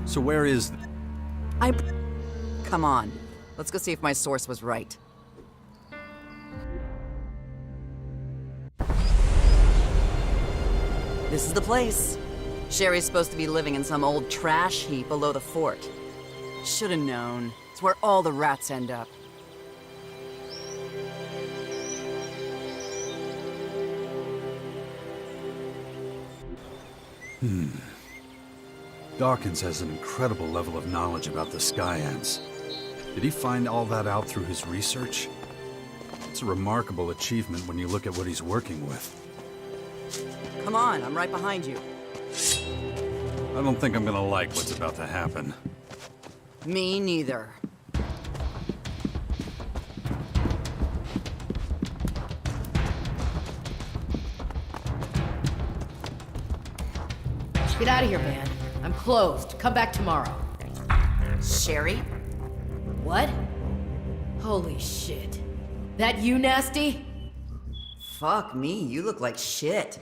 So where is... Come on. Let's go see if my source was right. This is the place. Sherry's supposed to be living in some old trash heap below the fort. Should've known. It's where all the rats end up. Dawkins has an incredible level of knowledge about the Sky Ants. Did he find all that out through his research? It's a remarkable achievement when you look at what he's working with. Come on, I'm right behind you. I don't think I'm gonna like what's about to happen. Me neither. Get out of here, man. I'm closed. Come back tomorrow. Sherry? What? Holy shit. That you, Nasty? Fuck me, you look like shit.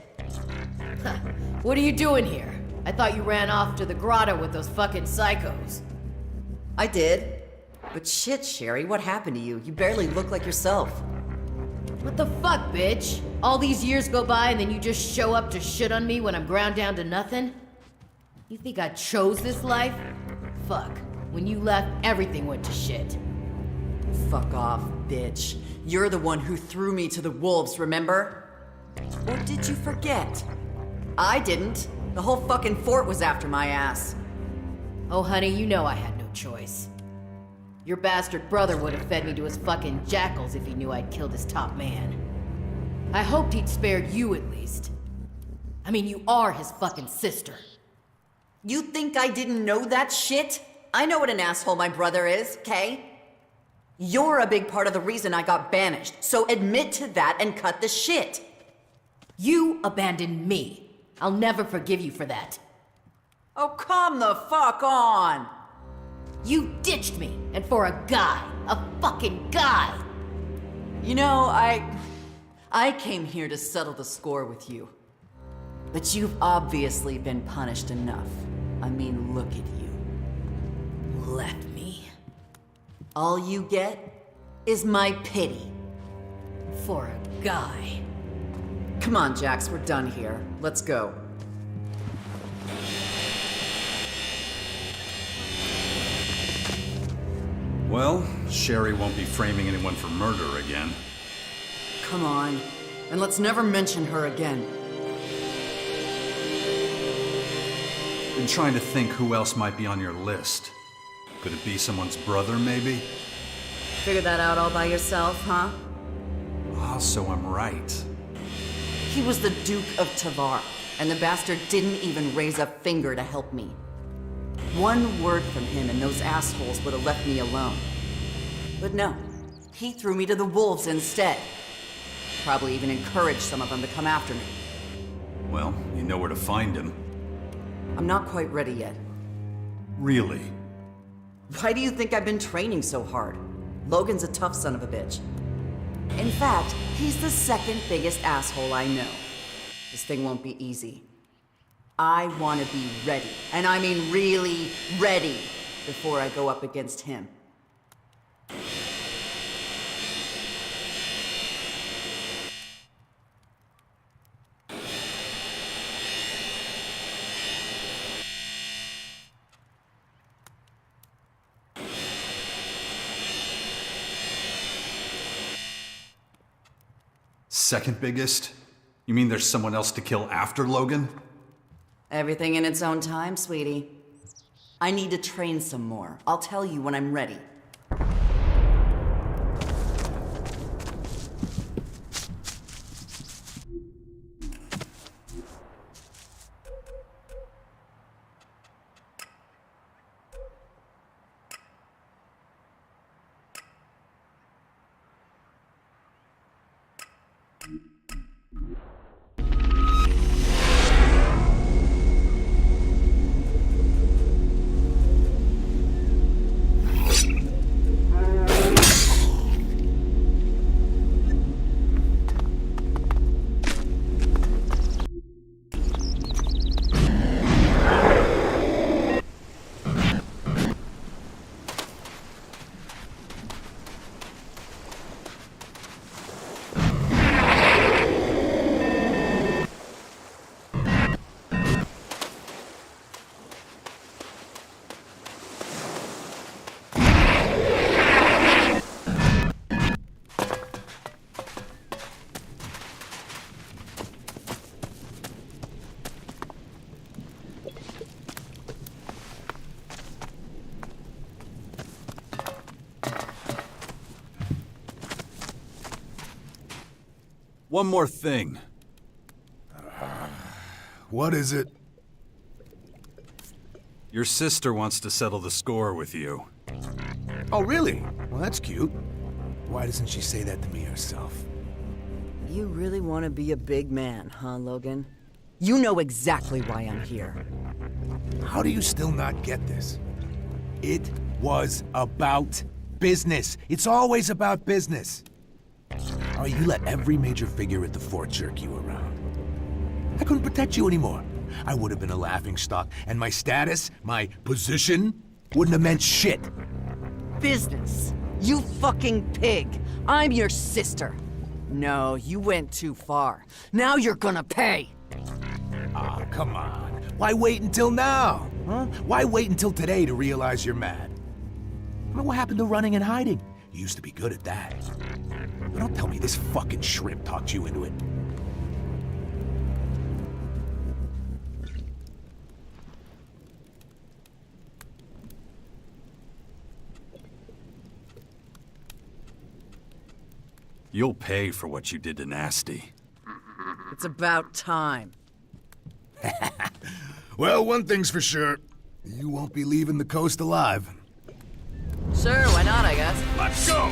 What are you doing here? I thought you ran off to the grotto with those fucking psychos. I did. But shit, Sherry, what happened to you? You barely look like yourself. What the fuck, bitch? All these years go by and then you just show up to shit on me when I'm ground down to nothing? You think I chose this life? Fuck. When you left, everything went to shit. Fuck off, bitch. You're the one who threw me to the wolves, remember? Or did you forget? I didn't. The whole fucking fort was after my ass. Oh, honey, you know I had no choice. Your bastard brother would have fed me to his fucking jackals if he knew I'd killed his top man. I hoped he'd spared you at least. I mean, you are his fucking sister. You think I didn't know that shit? I know what an asshole my brother is, okay? You're a big part of the reason I got banished, so admit to that and cut the shit. You abandoned me. I'll never forgive you for that. Oh, come the fuck on! You ditched me, and for a guy, a fucking guy! You know, I came here to settle the score with you. But you've obviously been punished enough. I mean, look at you. Left me. All you get is my pity. For a guy. Come on, Jax, we're done here. Let's go. Well, Sherry won't be framing anyone for murder again. Come on. And let's never mention her again. Been trying to think who else might be on your list. Could it be someone's brother, maybe? Figure that out all by yourself, huh? Ah, so I'm right. He was the Duke of Tavar, and the bastard didn't even raise a finger to help me. One word from him and those assholes would have left me alone. But no, he threw me to the wolves instead. Probably even encouraged some of them to come after me. Well, you know where to find him. I'm not quite ready yet. Really? Why do you think I've been training so hard? Logan's a tough son of a bitch. In fact, he's the second biggest asshole I know. This thing won't be easy. I want to be ready, and I mean really ready, before I go up against him. Second biggest? You mean there's someone else to kill after Logan? Everything in its own time, sweetie. I need to train some more. I'll tell you when I'm ready. One more thing. What is it? Your sister wants to settle the score with you. Oh, really? Well, that's cute. Why doesn't she say that to me herself? You really want to be a big man, huh, Logan? You know exactly why I'm here. How do you still not get this? It was about business. It's always about business. Oh, you let every major figure at the fort jerk you around. I couldn't protect you anymore. I would have been a laughingstock, and my status, my position, wouldn't have meant shit. Business. You fucking pig. I'm your sister. No, you went too far. Now you're gonna pay. Ah, come on. Why wait until now? Huh? Why wait until today to realize you're mad? I mean, what happened to running and hiding? You used to be good at that. But don't tell me this fucking shrimp talked you into it. You'll pay for what you did to Nasty. It's about time. Well, one thing's for sure. You won't be leaving the coast alive. Sure, why not, I guess. Let's go!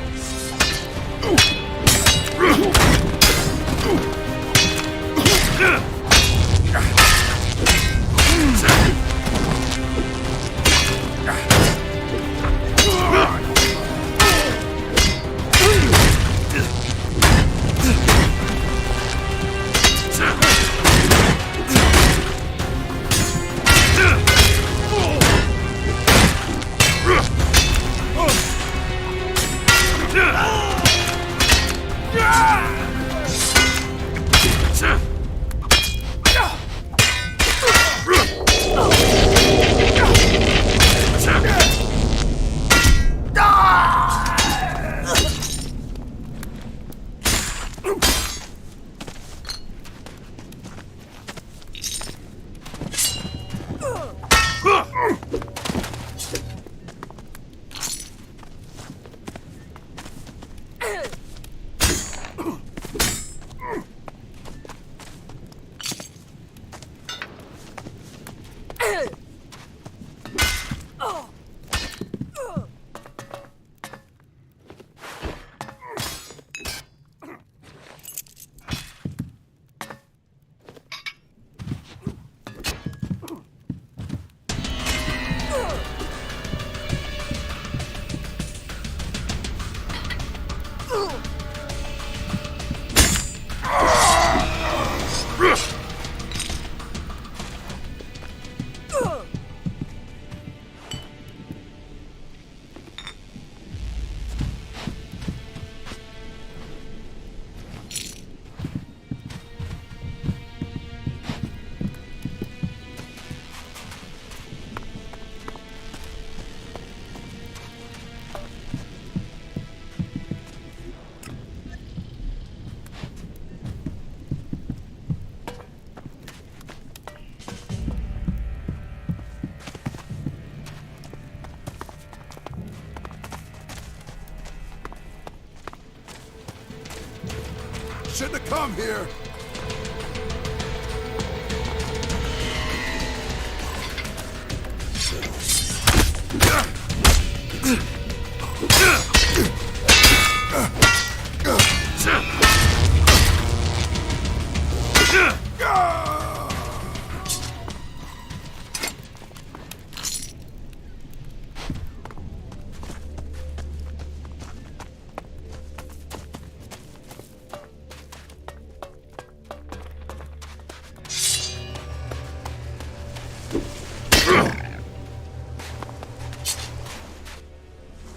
Shouldn't have come here.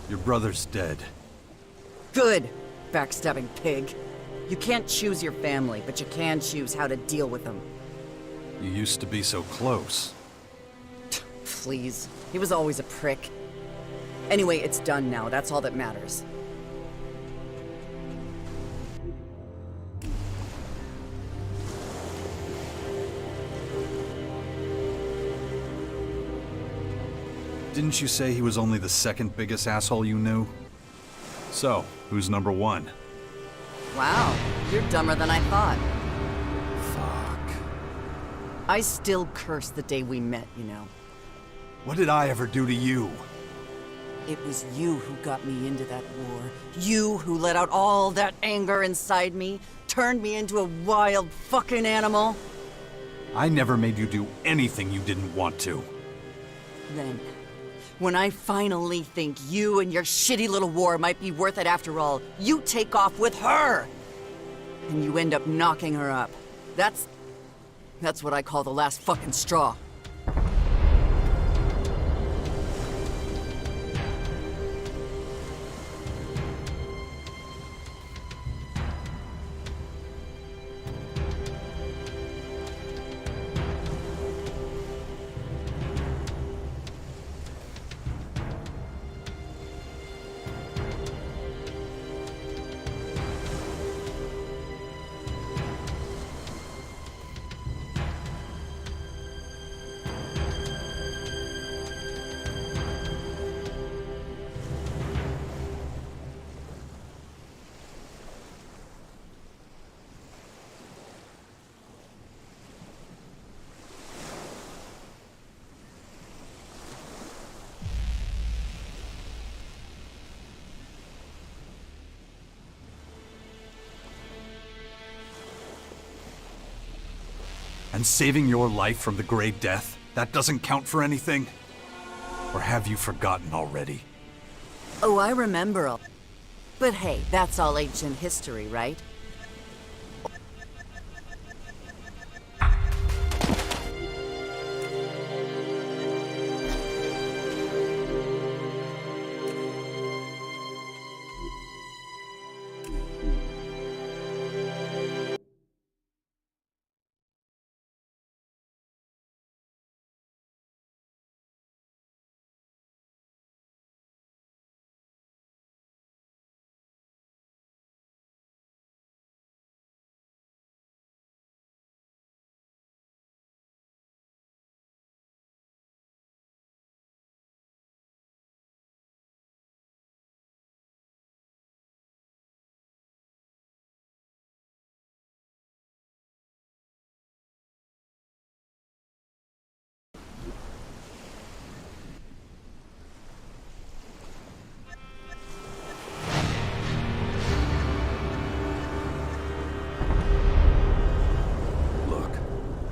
Your brother's dead. Good, backstabbing pig. You can't choose your family, but you can choose how to deal with them. You used to be so close. Please. He was always a prick. Anyway, it's done now. That's all that matters. Didn't you say he was only the second biggest asshole you knew? So, who's number one? Wow, you're dumber than I thought. Fuck. I still curse the day we met, you know. What did I ever do to you? It was you who got me into that war. You who let out all that anger inside me, turned me into a wild fucking animal. I never made you do anything you didn't want to. Then, when I finally think you and your shitty little war might be worth it after all, you take off with her! And you end up knocking her up. That's what I call the last fucking straw. And saving your life from the Grey Death, that doesn't count for anything? Or have you forgotten already? Oh, I remember all. But hey, that's all ancient history, right?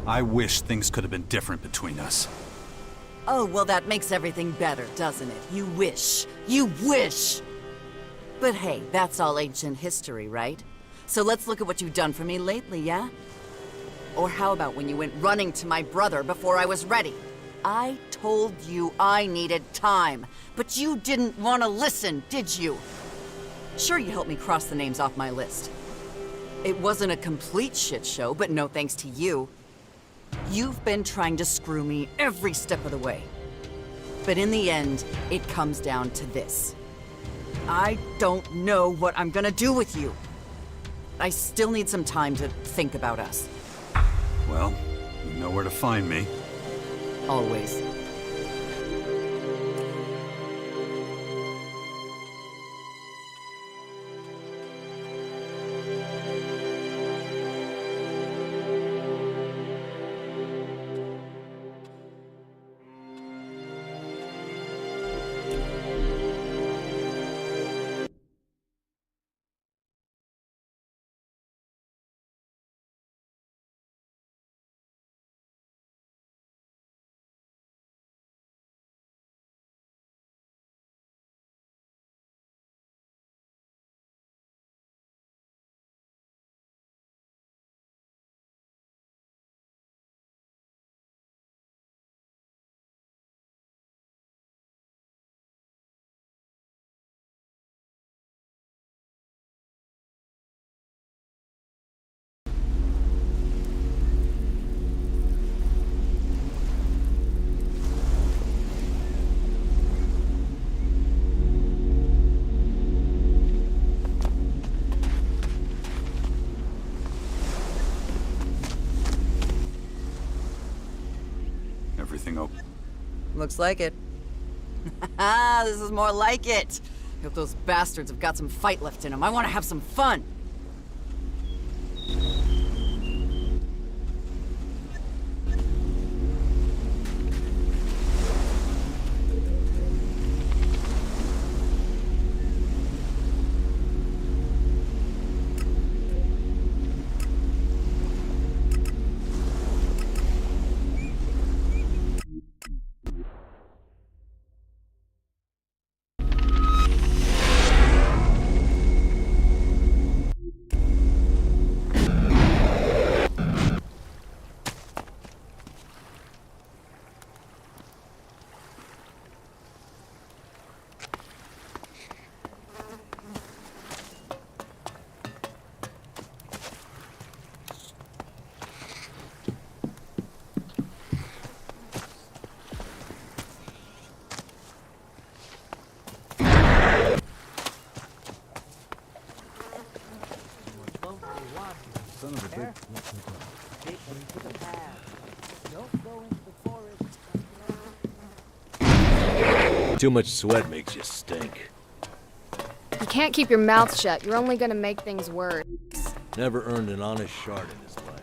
I wish things could have been different between us. Oh, well, that makes everything better, doesn't it? You wish. You wish! But hey, that's all ancient history, right? So let's look at what you've done for me lately, yeah? Or how about when you went running to my brother before I was ready? I told you I needed time, but you didn't want to listen, did you? Sure, you helped me cross the names off my list. It wasn't a complete shit show, but no thanks to you. You've been trying to screw me every step of the way. But in the end, it comes down to this. I don't know what I'm gonna do with you. I still need some time to think about us. Well, you know where to find me. Always. Everything open? Looks like it. This is more like it. If those bastards have got some fight left in them, I want to have some fun. Too much sweat makes you stink. You can't keep your mouth shut. You're only gonna make things worse. Never earned an honest shard in his life.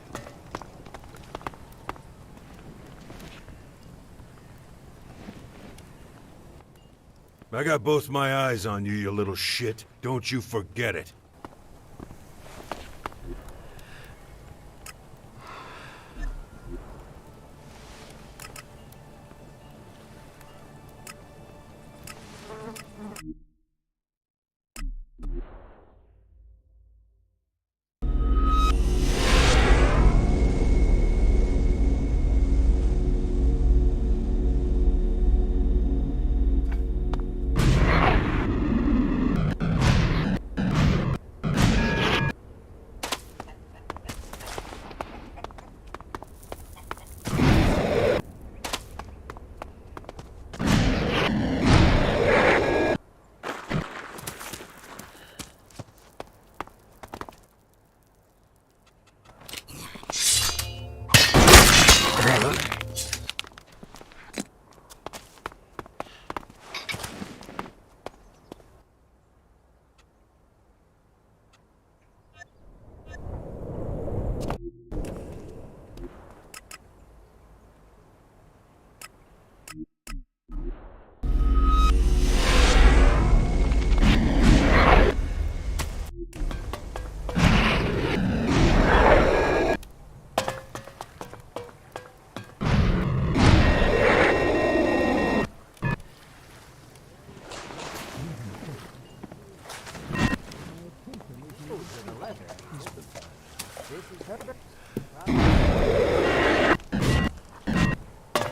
I got both my eyes on you, you little shit. Don't you forget it.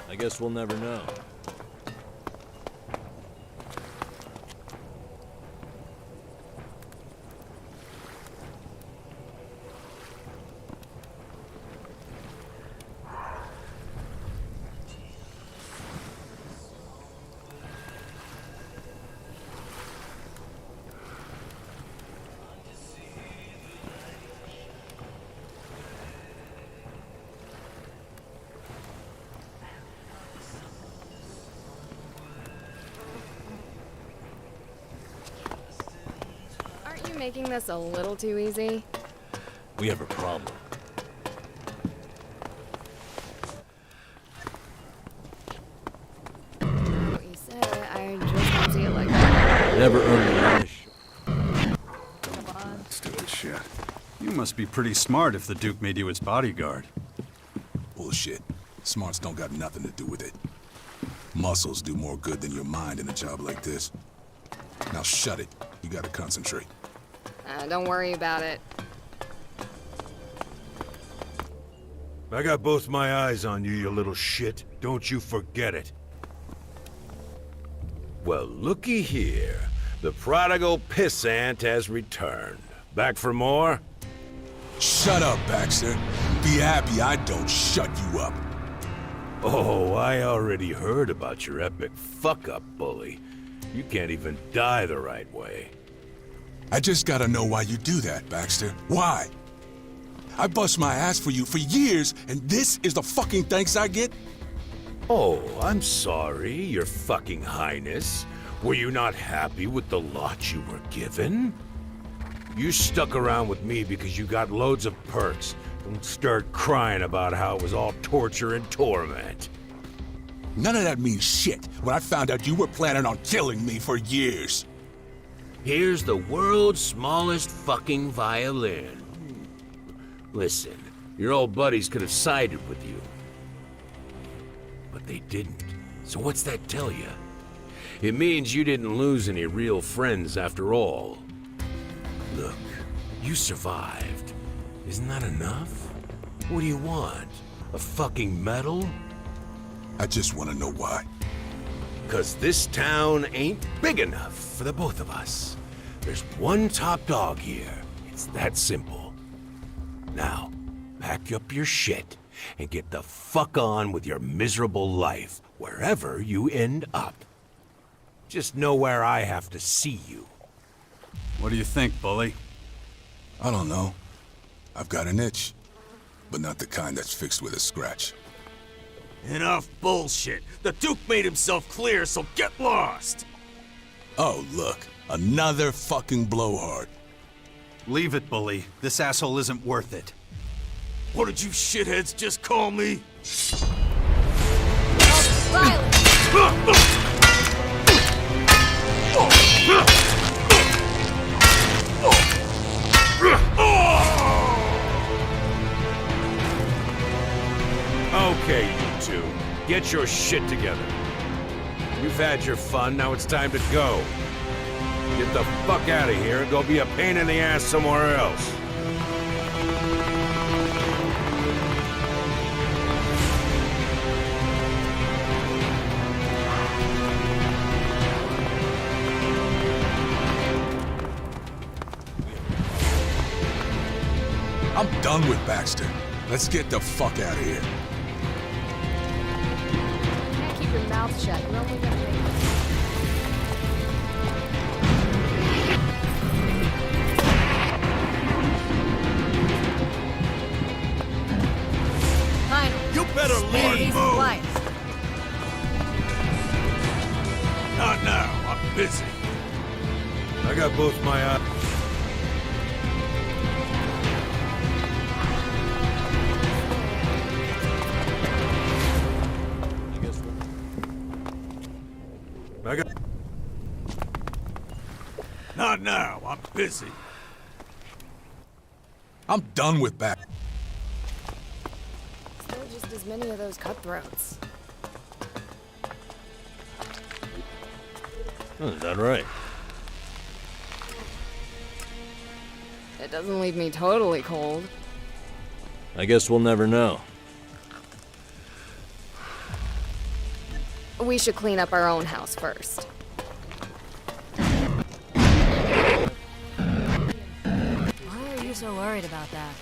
I guess we'll never know. Aren't you making this a little too easy? We have a problem. What you said, I just don't see it like that. Never earned an honest Stupid shit. You must be pretty smart if the Duke made you his bodyguard. Bullshit. Smarts don't got nothing to do with it. Muscles do more good than your mind in a job like this. Now shut it. You gotta concentrate. Don't worry about it. I got both my eyes on you, you little shit. Don't you forget it. Well, looky here. The prodigal pissant has returned. Back for more? Shut up, Baxter. Be happy I don't shut you up. Oh, I already heard about your epic fuck-up, bully. You can't even die the right way. I just gotta know why you do that, Baxter. Why? I bust my ass for you for years, and this is the fucking thanks I get? Oh, I'm sorry, your fucking highness. Were you not happy with the lot you were given? You stuck around with me because you got loads of perks. Don't start crying about how it was all torture and torment. None of that means shit when I found out you were planning on killing me for years. Here's the world's smallest fucking violin. Listen, your old buddies could have sided with you. But they didn't. So what's that tell you? It means you didn't lose any real friends after all. Look, you survived. Isn't that enough? What do you want? A fucking medal? I just want to know why. 'Cause this town ain't big enough for the both of us. There's one top dog here. It's that simple. Now, pack up your shit and get the fuck on with your miserable life, wherever you end up. Just know where I have to see you. What do you think, bully? I don't know. I've got an itch, but not the kind that's fixed with a scratch. Enough bullshit. The Duke made himself clear, so get lost. Oh, look. Another fucking blowhard. Leave it, bully. This asshole isn't worth it. What did you shitheads just call me? Okay, you two. Get your shit together. You've had your fun, now it's time to go. Get the fuck out of here and go be a pain in the ass somewhere else. I'm done with Baxter. Let's get the fuck out of here. You can't keep your mouth shut. You're only gonna make Finally. You better There, leave! these supplies. Not now, I'm busy. I got both my eyes. I guess we'll... I got... Not now, I'm busy. I'm done with Baxter. There are just as many of those cutthroats. Is that right? It doesn't leave me totally cold. I guess we'll never know. We should clean up our own house first. Why are you so worried about that?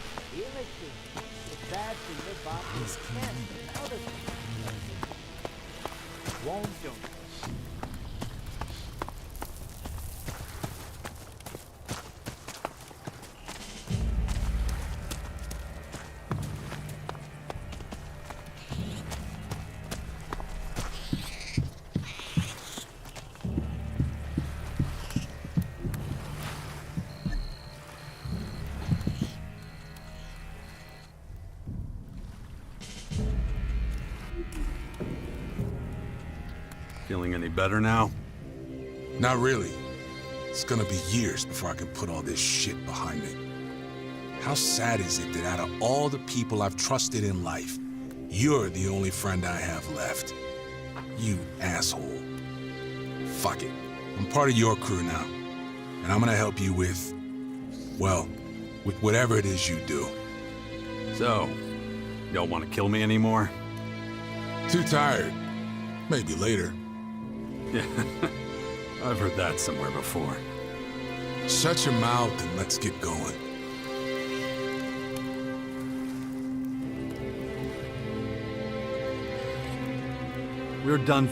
Feeling any better now? Not really. It's gonna be years before I can put all this shit behind me. How sad is it that out of all the people I've trusted in life, you're the only friend I have left? You asshole. Fuck it. I'm part of your crew now. And I'm gonna help you with, well, with whatever it is you do. So, you don't want to kill me anymore? Too tired. Maybe later. Yeah, I've heard that somewhere before. Shut your mouth and let's get going. We're done.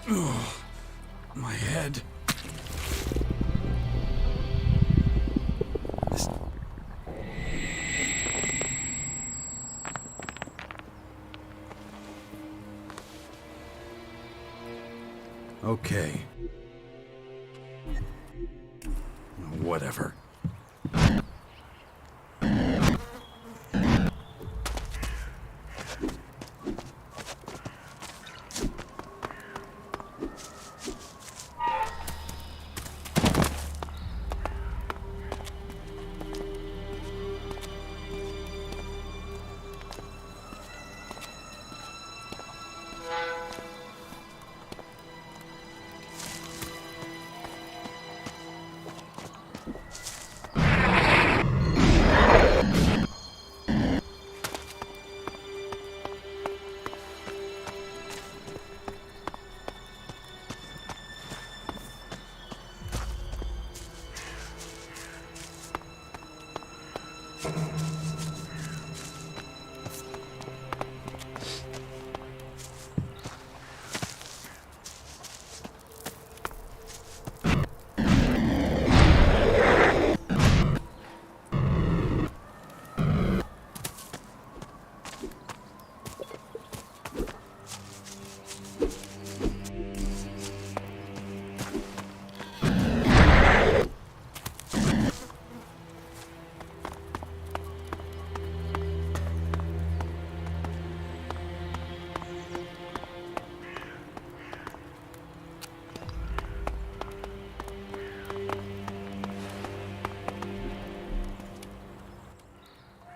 My head. This... Okay. Whatever.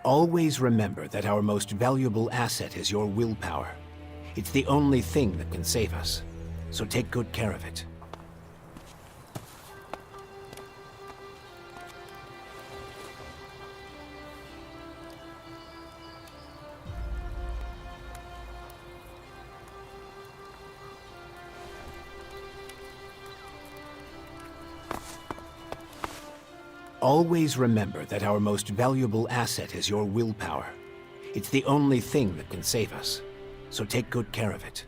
Always remember that our most valuable asset is your willpower. It's the only thing that can save us, so take good care of it. Always remember that our most valuable asset is your willpower. It's the only thing that can save us, so take good care of it.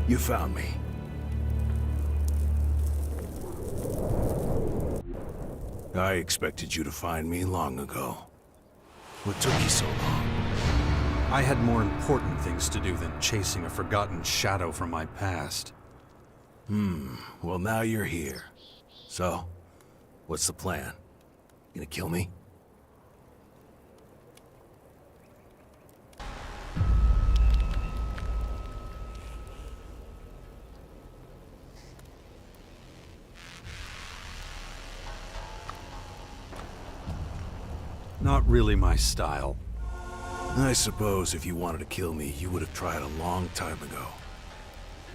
You found me. I expected you to find me long ago. What took you so long? I had more important things to do than chasing a forgotten shadow from my past. Well, now you're here. So, what's the plan? Gonna kill me? Not really my style. I suppose if you wanted to kill me, you would have tried a long time ago.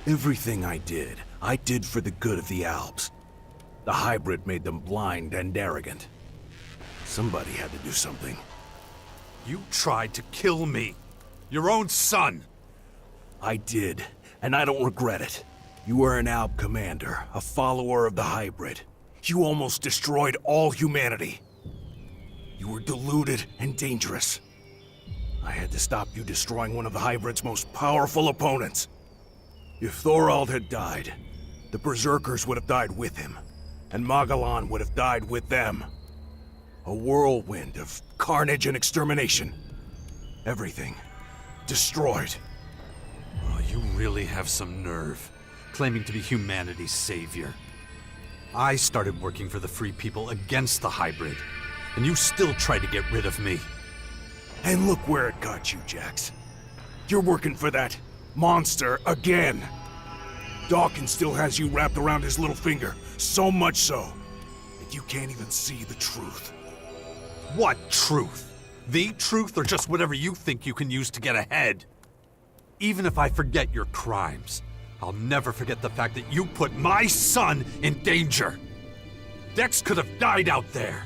Everything I did for the good of the Alps. The hybrid made them blind and arrogant. Somebody had to do something. You tried to kill me. Your own son. I did, and I don't regret it. You were an Alp commander, a follower of the hybrid. You almost destroyed all humanity. You were deluded and dangerous. I had to stop you destroying one of the hybrid's most powerful opponents. If Thorald had died, the Berserkers would have died with him, and Magellan would have died with them. A whirlwind of carnage and extermination. Everything destroyed. Oh, you really have some nerve, claiming to be humanity's savior. I started working for the Free People against the hybrid, and you still tried to get rid of me. And look where it got you, Jax. You're working for that monster again. Dawkins still has you wrapped around his little finger, so much so that you can't even see the truth. What truth? The truth, or just whatever you think you can use to get ahead? Even if I forget your crimes, I'll never forget the fact that you put my son in danger. Dex could have died out there,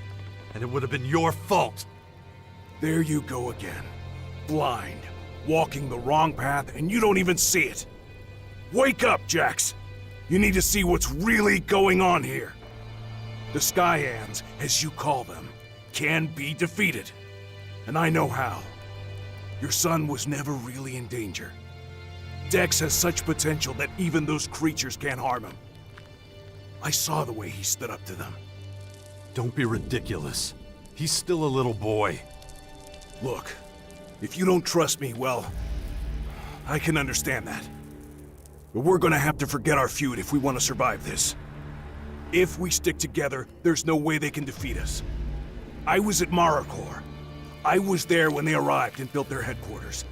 and it would have been your fault. There you go again. Blind, walking the wrong path, and you don't even see it. Wake up, Jax! You need to see what's really going on here. The Skyans, as you call them, can be defeated. And I know how. Your son was never really in danger. Dex has such potential that even those creatures can't harm him. I saw the way he stood up to them. Don't be ridiculous. He's still a little boy. Look, if you don't trust me, well, I can understand that. But we're gonna have to forget our feud if we want to survive this. If we stick together, there's no way they can defeat us. I was at Maracor. I was there when they arrived and built their headquarters.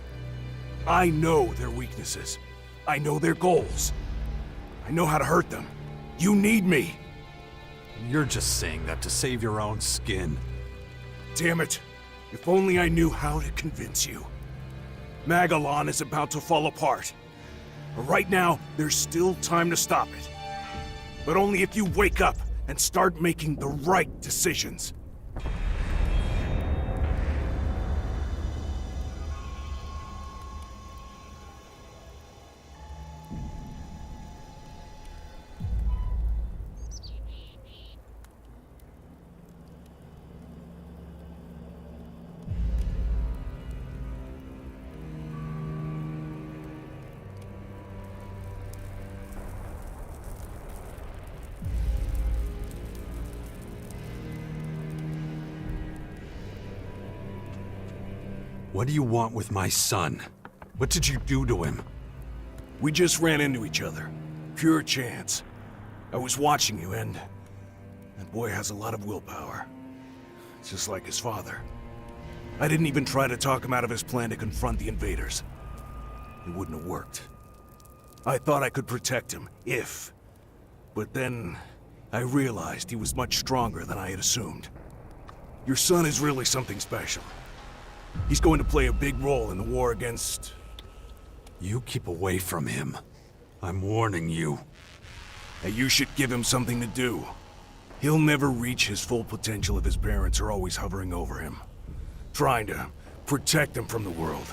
I know their weaknesses. I know their goals. I know how to hurt them. You need me. You're just saying that to save your own skin. Damn it. If only I knew how to convince you. Magellan is about to fall apart. But right now, there's still time to stop it. But only if you wake up and start making the right decisions. What do you want with my son? What did you do to him? We just ran into each other. Pure chance. I was watching you, and that boy has a lot of willpower. Just like his father. I didn't even try to talk him out of his plan to confront the invaders. It wouldn't have worked. I thought I could protect him, if... But then, I realized he was much stronger than I had assumed. Your son is really something special. He's going to play a big role in the war against... You keep away from him. I'm warning you. And you should give him something to do. He'll never reach his full potential if his parents are always hovering over him, trying to protect him from the world.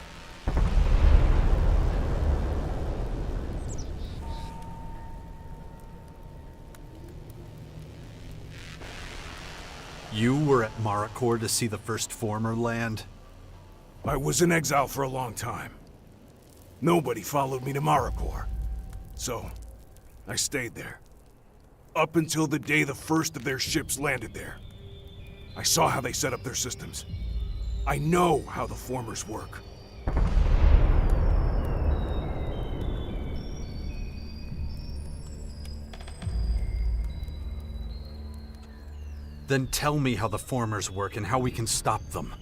You were at Maracor to see the First Former land? I was in exile for a long time. Nobody followed me to Maracor. So, I stayed there. Up until the day the first of their ships landed there. I saw how they set up their systems. I know how the formers work. Then tell me how the formers work and how we can stop them.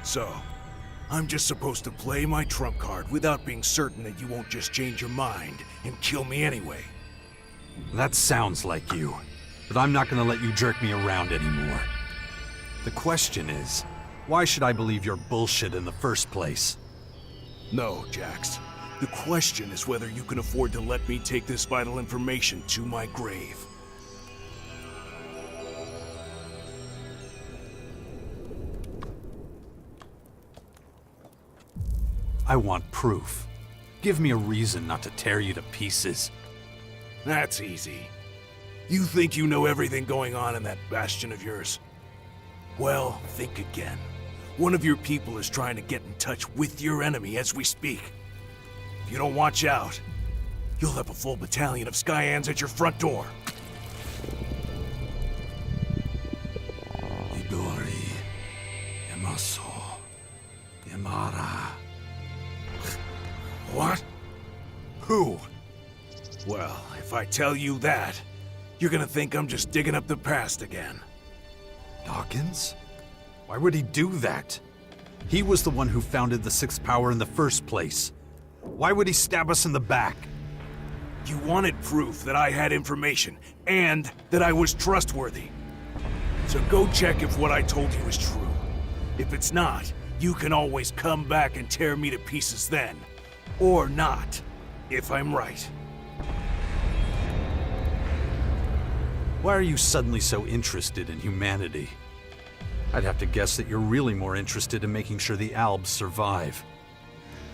So, I'm just supposed to play my trump card without being certain that you won't just change your mind and kill me anyway. That sounds like you, but I'm not gonna let you jerk me around anymore. The question is, why should I believe your bullshit in the first place? No, Jax. The question is whether you can afford to let me take this vital information to my grave. I want proof. Give me a reason not to tear you to pieces. That's easy. You think you know everything going on in that bastion of yours? Well, think again. One of your people is trying to get in touch with your enemy as we speak. If you don't watch out, you'll have a full battalion of Skyans at your front door. Midori, Yamaso, Yamara. What? Who? Well, if I tell you that, you're gonna think I'm just digging up the past again. Dawkins? Why would he do that? He was the one who founded the Sixth Power in the first place. Why would he stab us in the back? You wanted proof that I had information, and that I was trustworthy. So go check if what I told you is true. If it's not, you can always come back and tear me to pieces then. Or not, if I'm right. Why are you suddenly so interested in humanity? I'd have to guess that you're really more interested in making sure the Albs survive.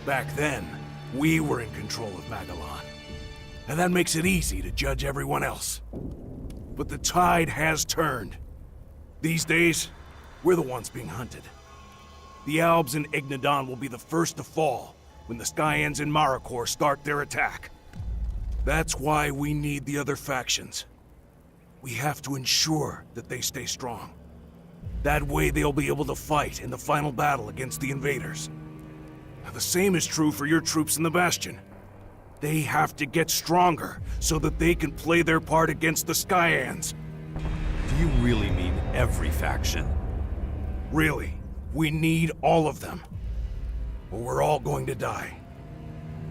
Back then, we were in control of Magellan. And that makes it easy to judge everyone else. But the tide has turned. These days, we're the ones being hunted. The Albs and Ignadon will be the first to fall when the Skyans and Marikor start their attack. That's why we need the other factions. We have to ensure that they stay strong. That way they'll be able to fight in the final battle against the invaders. Now, the same is true for your troops in the Bastion. They have to get stronger so that they can play their part against the Skyans. Do you really mean every faction? Really, we need all of them. Or we're all going to die.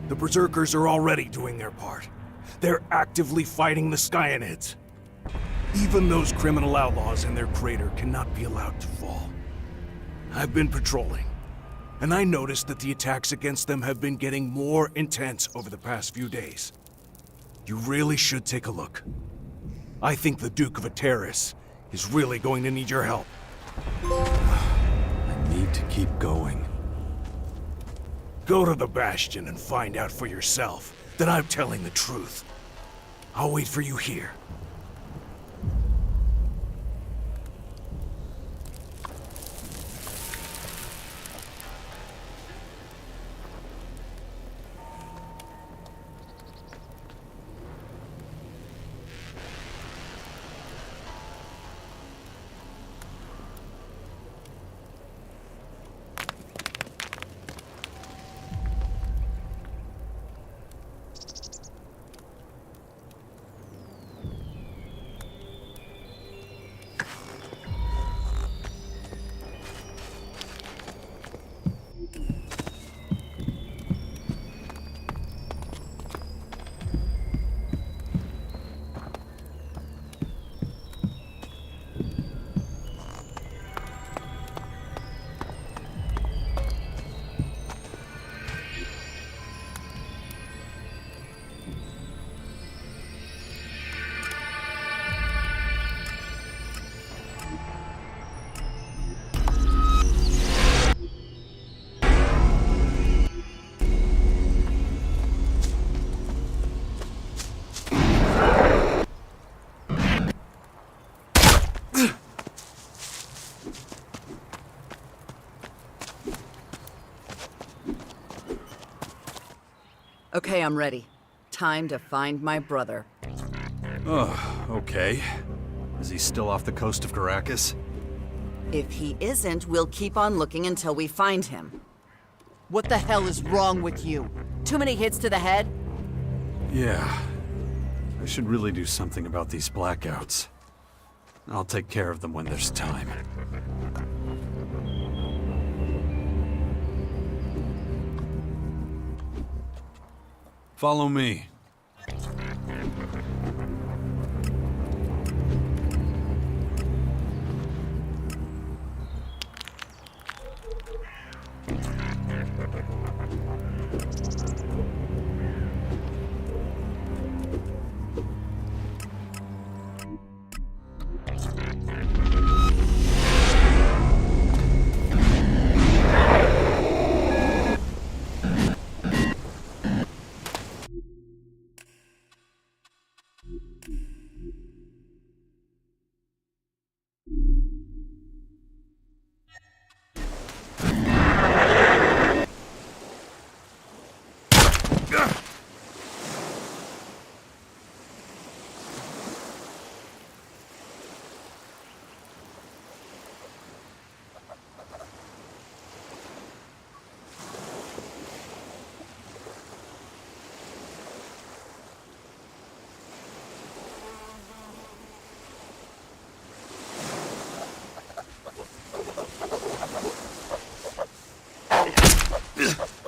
The Berserkers are already doing their part. They're actively fighting the Skyanids. Even those criminal outlaws in their crater cannot be allowed to fall. I've been patrolling, and I noticed that the attacks against them have been getting more intense over the past few days. You really should take a look. I think the Duke of Ateris is really going to need your help. I need to keep going. Go to the Bastion and find out for yourself that I'm telling the truth. I'll wait for you here. Okay, I'm ready. time to find my brother. Oh, okay. Is he still off the coast of Caracas? If he isn't, we'll keep on looking until we find him. What the hell is wrong with you? Too many hits to the head? Yeah. I should really do something about these blackouts. I'll take care of them when there's time. Follow me.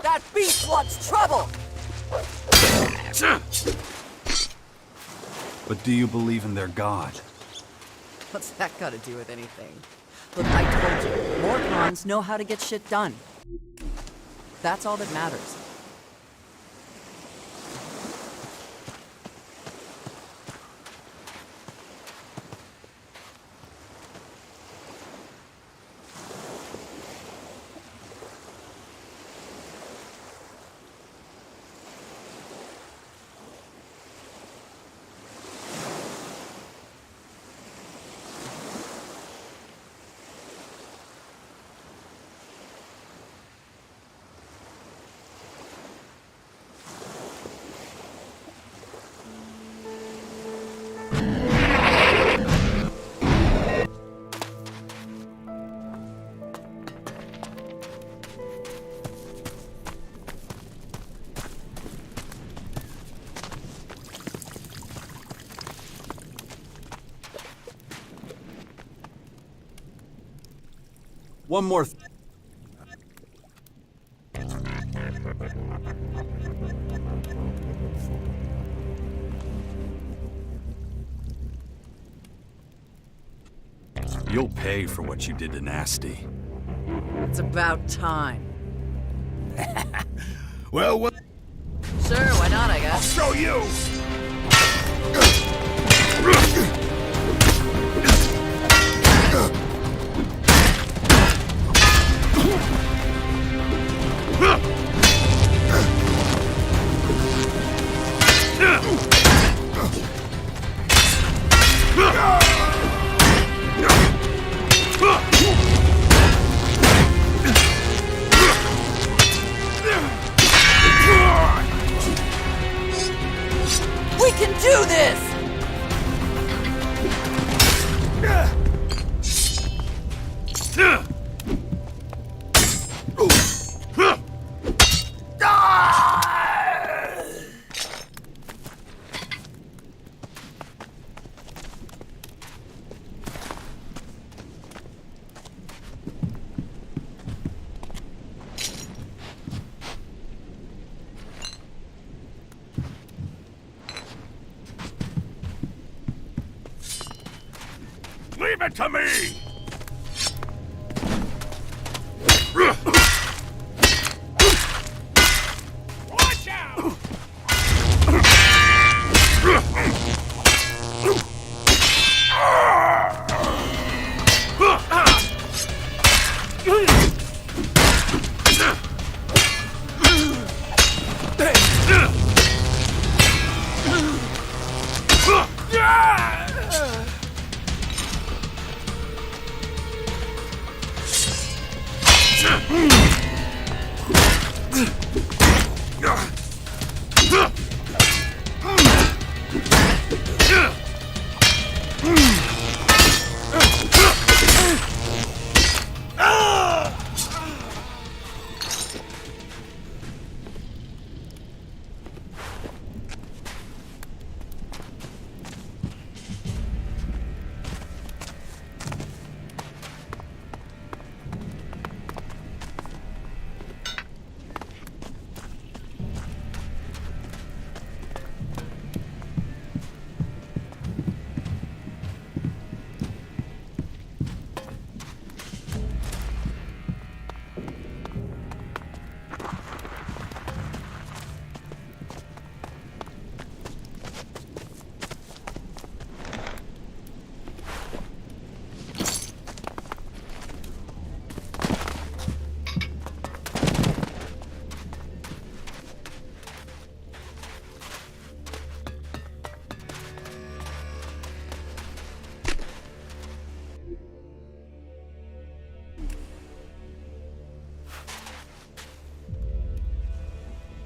That beast wants trouble! But do you believe in their god? What's that got to do with anything? Look, I told you, more cons know how to get shit done. That's all that matters. One more You'll pay for what you did to Nasty. It's about time. Well, what? Sure, why not, I guess. Show you! We can do this! Leave it to me! Watch out!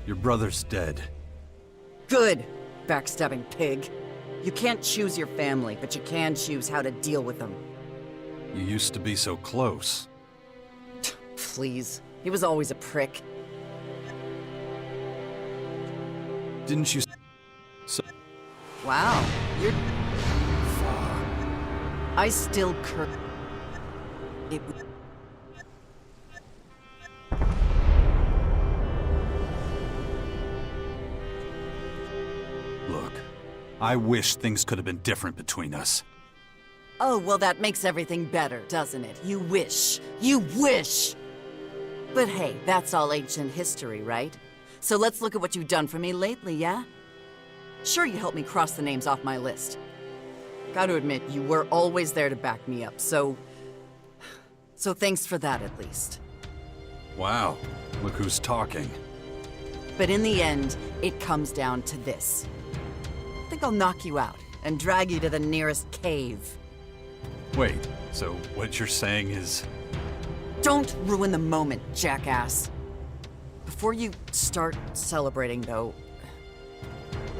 Your brother's dead. Good, backstabbing pig. You can't choose your family, but you can choose how to deal with them. You used to be so close. Please. He was always a prick. Didn't you... So... Wow, you're... I still It... Look, I wish things could have been different between us. Oh, well that makes everything better, doesn't it? You wish. You wish! But hey, that's all ancient history, right? So let's look at what you've done for me lately, yeah? Sure, you helped me cross the names off my list. Gotta admit, you were always there to back me up, so thanks for that at least. Wow, look who's talking. But in the end, it comes down to this. I think I'll knock you out and drag you to the nearest cave. Wait, so what you're saying is... Don't ruin the moment, jackass. Before you start celebrating, though,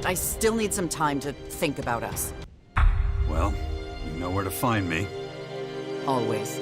I still need some time to think about us. Well, you know where to find me. Always.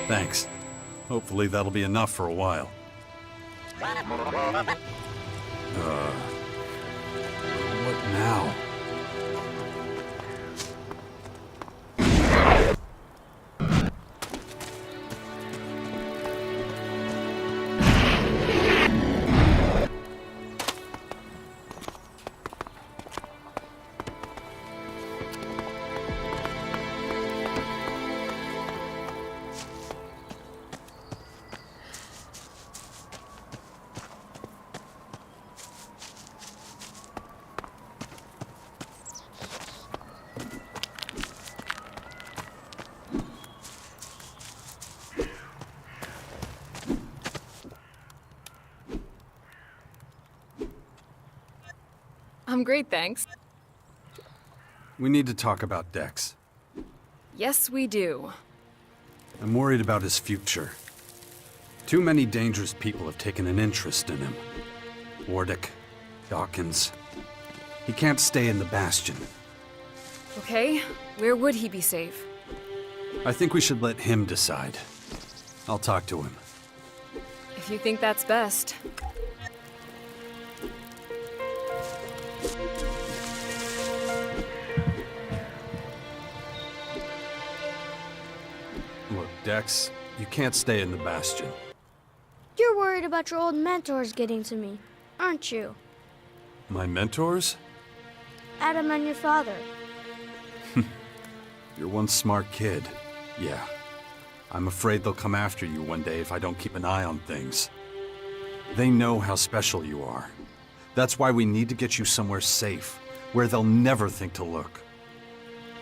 Thanks. Hopefully that'll be enough for a while. What now? I'm great, thanks. We need to talk about Dex. Yes, we do. I'm worried about his future. Too many dangerous people have taken an interest in him. Wardick, Dawkins. He can't stay in the Bastion. Okay, where would he be safe? I think we should let him decide. I'll talk to him. If you think that's best. Look, Dex, you can't stay in the Bastion. You're worried about your old mentors getting to me, aren't you? My mentors? Adam and your father. You're one smart kid. Yeah. I'm afraid they'll come after you one day if I don't keep an eye on things. They know how special you are. That's why we need to get you somewhere safe, where they'll never think to look.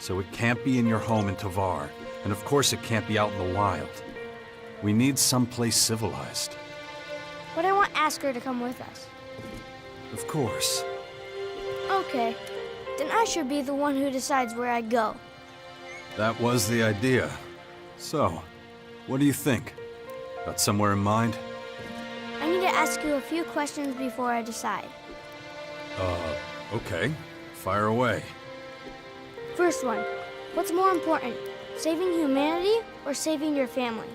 So it can't be in your home in Tavar, and of course it can't be out in the wild. We need someplace civilized. But I want Asker to come with us. Of course. Okay. Then I should be the one who decides where I go. That was the idea. So, what do you think? Got somewhere in mind? I need to ask you a few questions before I decide. Okay. Fire away. First one. What's more important? Saving humanity or saving your family?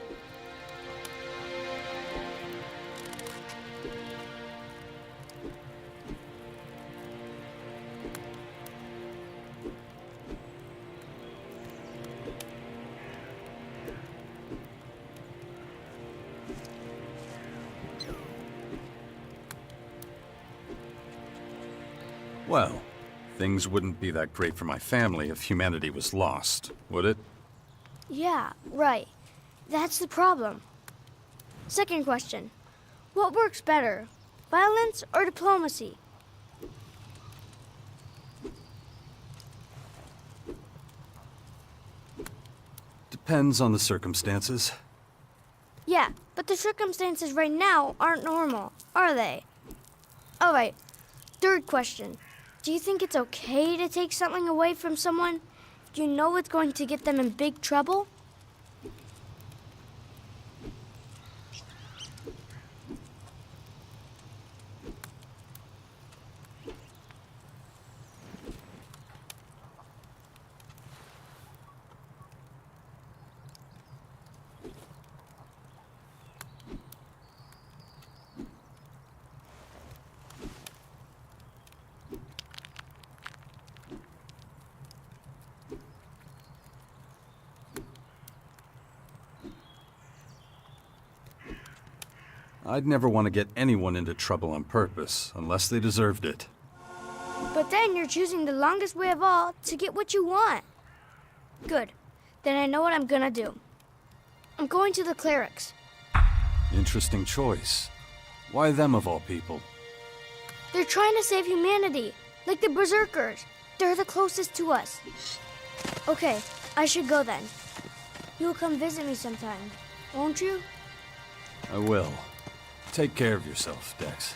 Well, things wouldn't be that great for my family if humanity was lost, would it? Yeah, right. That's the problem. Second question. What works better? Violence or diplomacy? Depends on the circumstances. Yeah, but the circumstances right now aren't normal, are they? Alright, third question. Do you think it's okay to take something away from someone if you know it's going to get them in big trouble? I'd never want to get anyone into trouble on purpose, unless they deserved it. But then you're choosing the longest way of all to get what you want. Good. Then I know what I'm gonna do. I'm going to the clerics. Interesting choice. Why them of all people? They're trying to save humanity, like the berserkers. They're the closest to us. Okay, I should go then. You'll come visit me sometime, won't you? I will. Take care of yourself, Dex.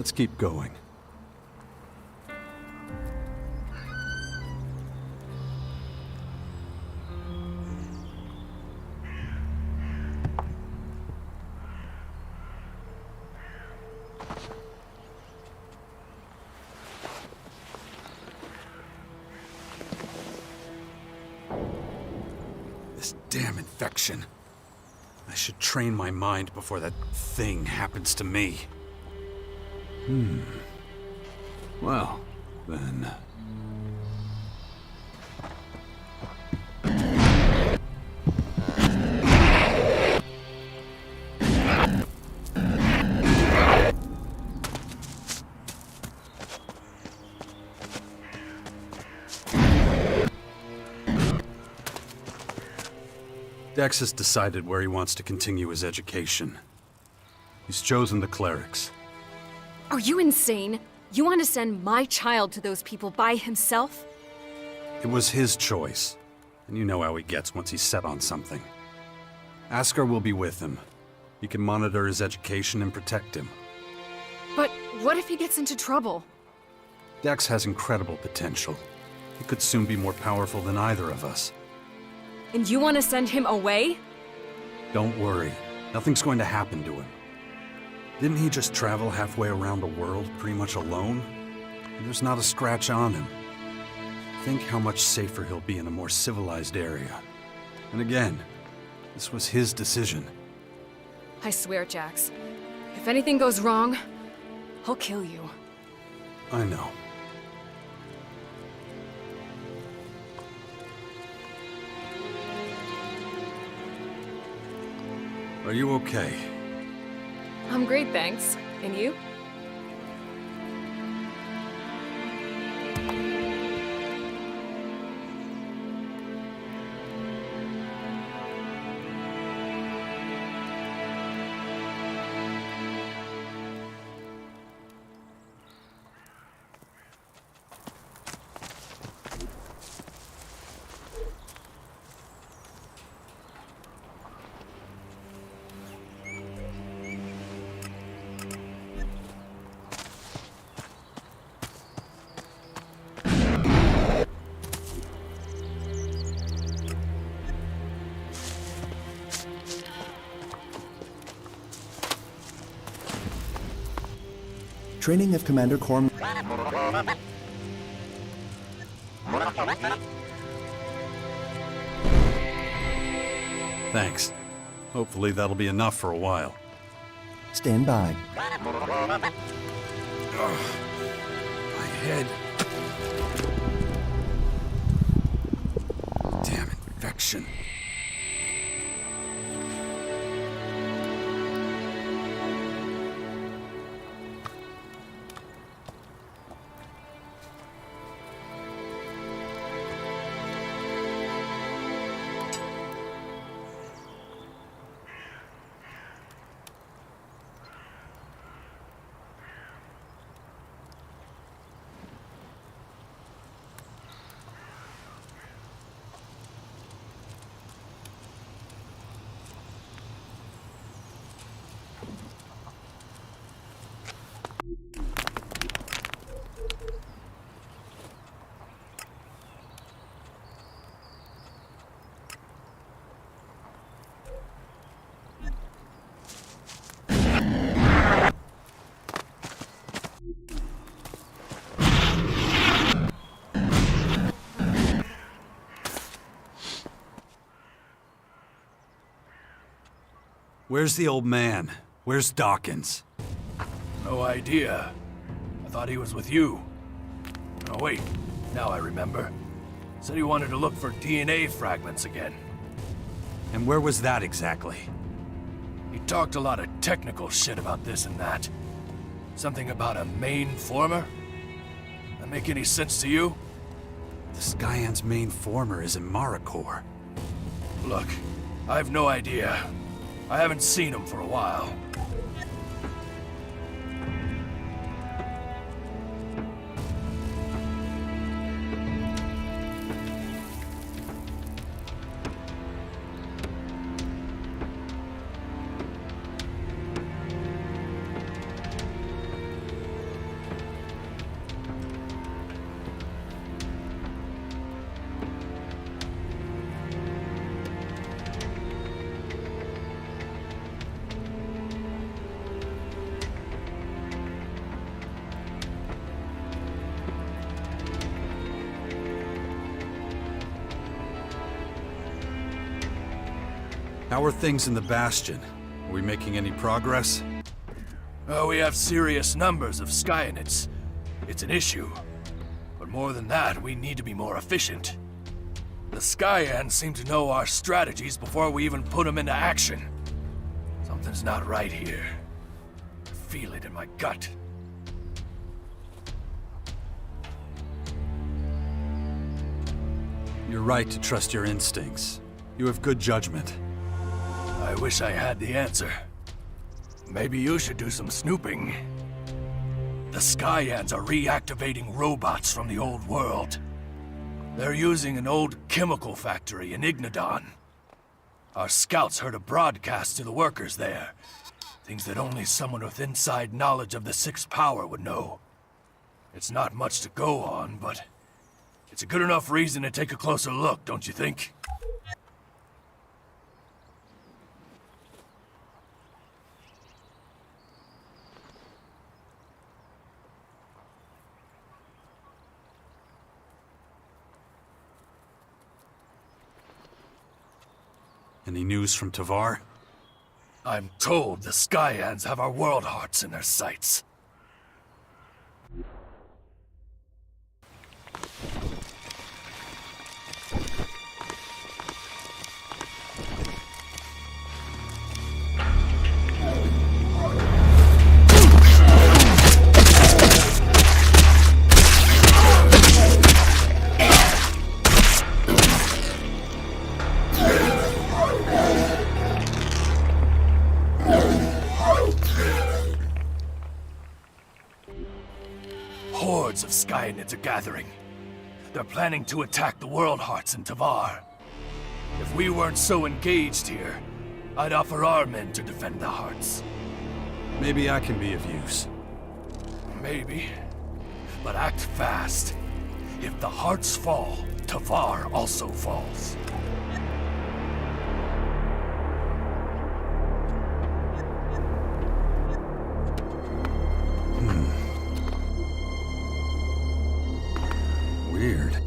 Let's keep going. This damn infection. I should train my mind before that thing happens to me. Well, then... Dex has decided where he wants to continue his education. He's chosen the clerics. Are you insane? You want to send my child to those people by himself? It was his choice, and you know how he gets once he's set on something. Askar will be with him. He can monitor his education and protect him. But what if he gets into trouble? Dex has incredible potential. He could soon be more powerful than either of us. And you want to send him away? Don't worry. Nothing's going to happen to him. Didn't he just travel halfway around the world pretty much alone? There's not a scratch on him. Think how much safer he'll be in a more civilized area. And again, this was his decision. I swear, Jax. If anything goes wrong, I'll kill you. I know. Are you okay? I'm great, thanks. And you? Training of Commander Corm. Thanks. Hopefully that'll be enough for a while. Stand by. Ugh. My head. Damn infection. Where's the old man? Where's Dawkins? No idea. I thought he was with you. Oh wait, now I remember. Said he wanted to look for DNA fragments again. And where was that exactly? He talked a lot of technical shit about this and that. Something about a main former? That make any sense to you? The Skyan's main former is in Maricor. Look, I have no idea. I haven't seen him for a while. How are things in the Bastion? Are we making any progress? We have serious numbers of Skyanets. It's an issue. But more than that, we need to be more efficient. The Skyans seem to know our strategies before we even put them into action. Something's not right here. I feel it in my gut. You're right to trust your instincts. You have good judgment. I wish I had the answer. Maybe you should do some snooping. The Skyans are reactivating robots from the old world. They're using an old chemical factory in Ignadon. Our scouts heard a broadcast to the workers there. Things that only someone with inside knowledge of the Sixth Power would know. It's not much to go on, but it's a good enough reason to take a closer look, don't you think? Any news from Tavar? I'm told the Skyans have our world hearts in their sights. Hordes of Skyanets are gathering. They're planning to attack the World Hearts in Tavar. If we weren't so engaged here, I'd offer our men to defend the Hearts. Maybe I can be of use. Maybe. But act fast. If the Hearts fall, Tavar also falls. Weird.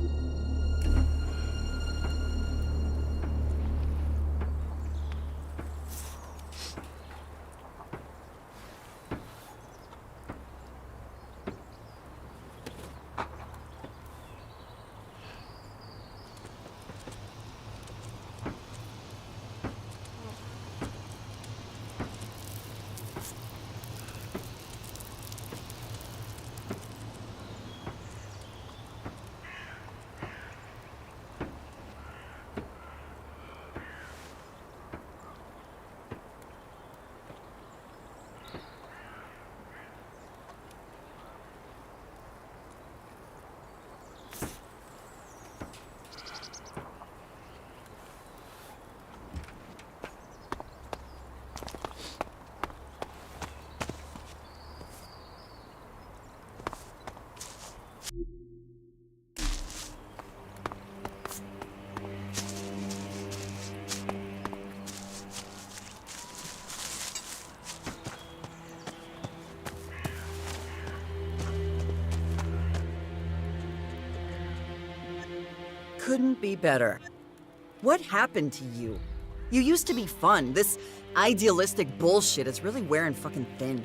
Couldn't be better. What happened to you? You used to be fun. This idealistic bullshit is really wearing fucking thin.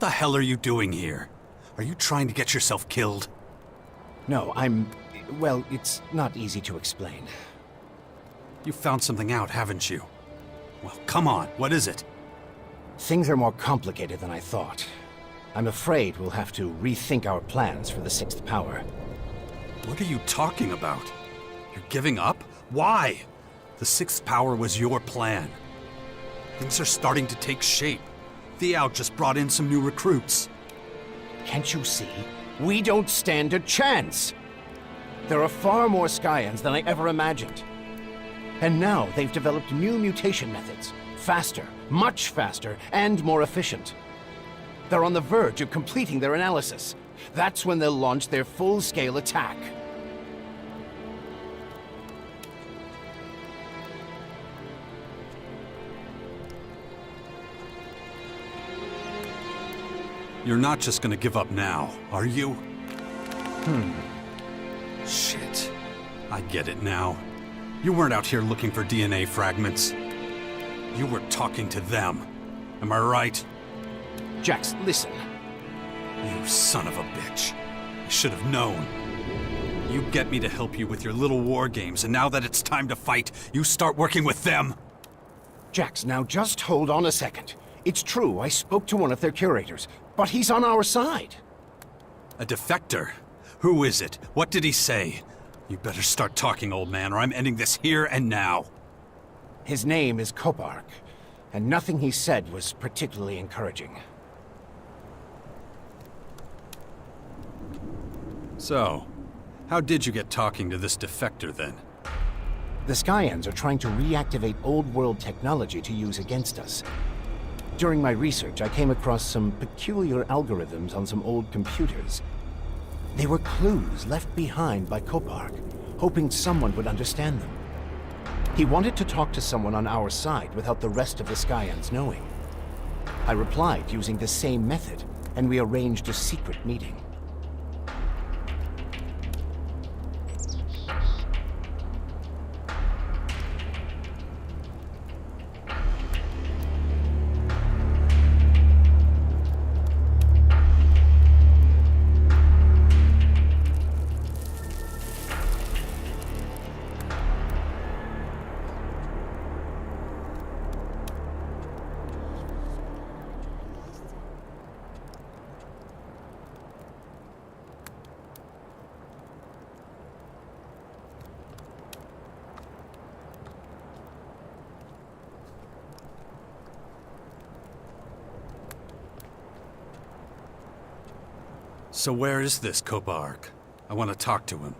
the hell are you doing here? Are you trying to get yourself killed? No, well, it's not easy to explain. You found something out, haven't you? Well, come on, what is it? Things are more complicated than I thought. I'm afraid we'll have to rethink our plans for the sixth power. What are you talking about? You're giving up? Why? The sixth power was your plan. Things are starting to take shape. Thiao just brought in some new recruits. Can't you see? We don't stand a chance! There are far more Skyans than I ever imagined. And now they've developed new mutation methods. Faster, much faster, and more efficient. They're on the verge of completing their analysis. That's when they'll launch their full-scale attack. You're not just gonna give up now, are you? Shit. I get it now. You weren't out here looking for DNA fragments. You were talking to them. Am I right? Jax, listen. You son of a bitch. I should have known. You get me to help you with your little war games, and now that it's time to fight, you start working with them. Jax, now just hold on a second. It's true, I spoke to one of their curators, but he's on our side. A defector? Who is it? What did he say? You better start talking, old man, or I'm ending this here and now. His name is Kopark, and nothing he said was particularly encouraging. So, how did you get talking to this defector then? The Skyans are trying to reactivate old-world technology to use against us. During my research, I came across some peculiar algorithms on some old computers. They were clues left behind by Kopark, hoping someone would understand them. He wanted to talk to someone on our side without the rest of the Skyans knowing. I replied using the same method, and we arranged a secret meeting. So where is this Kopark? I want to talk to him.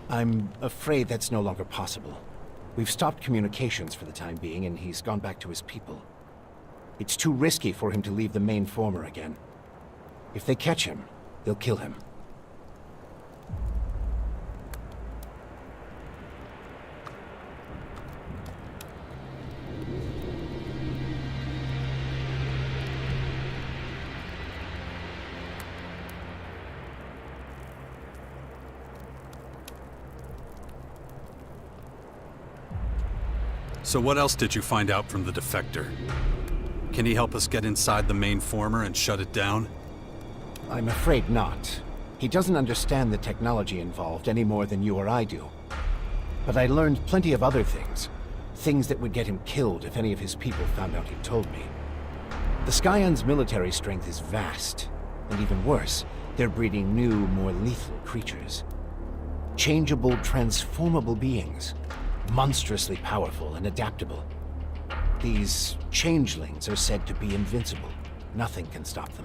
I'm afraid that's no longer possible. We've stopped communications for the time being, and he's gone back to his people. It's too risky for him to leave the main former again. If they catch him, they'll kill him. So what else did you find out from the defector? Can he help us get inside the main former and shut it down? I'm afraid not. He doesn't understand the technology involved any more than you or I do. But I learned plenty of other things. Things that would get him killed if any of his people found out he'd told me. The Skyans' military strength is vast. And even worse, they're breeding new, more lethal creatures. Changeable, transformable beings. Monstrously powerful and adaptable. These changelings are said to be invincible. Nothing can stop them.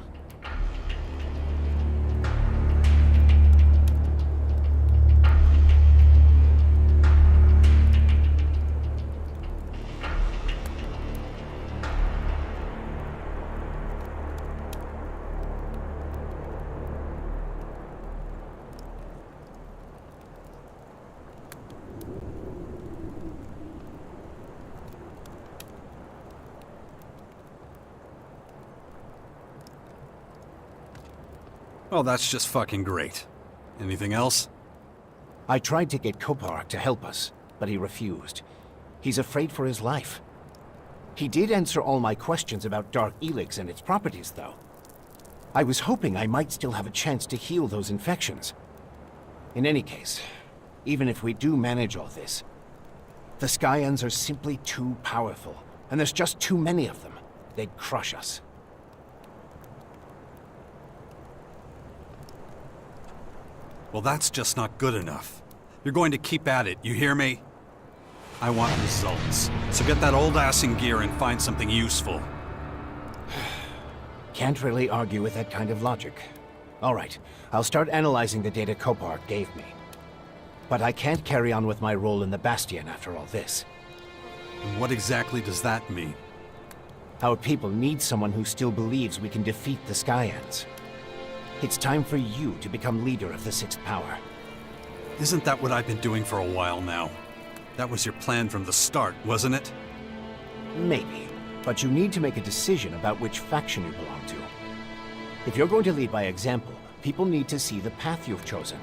Well, that's just fucking great. Anything else? I tried to get Kopark to help us, but he refused. He's afraid for his life. He did answer all my questions about Dark Elex and its properties, though. I was hoping I might still have a chance to heal those infections. In any case, even if we do manage all this, the Skyans are simply too powerful, and there's just too many of them. They'd crush us. Well, that's just not good enough. You're going to keep at it, you hear me? I want results. So get that old ass in gear and find something useful. Can't really argue with that kind of logic. All right, I'll start analyzing the data Copart gave me. But I can't carry on with my role in the Bastion after all this. And what exactly does that mean? Our people need someone who still believes we can defeat the Skyans. It's time for you to become leader of the Sixth Power. Isn't that what I've been doing for a while now? That was your plan from the start, wasn't it? Maybe, but you need to make a decision about which faction you belong to. If you're going to lead by example, people need to see the path you've chosen.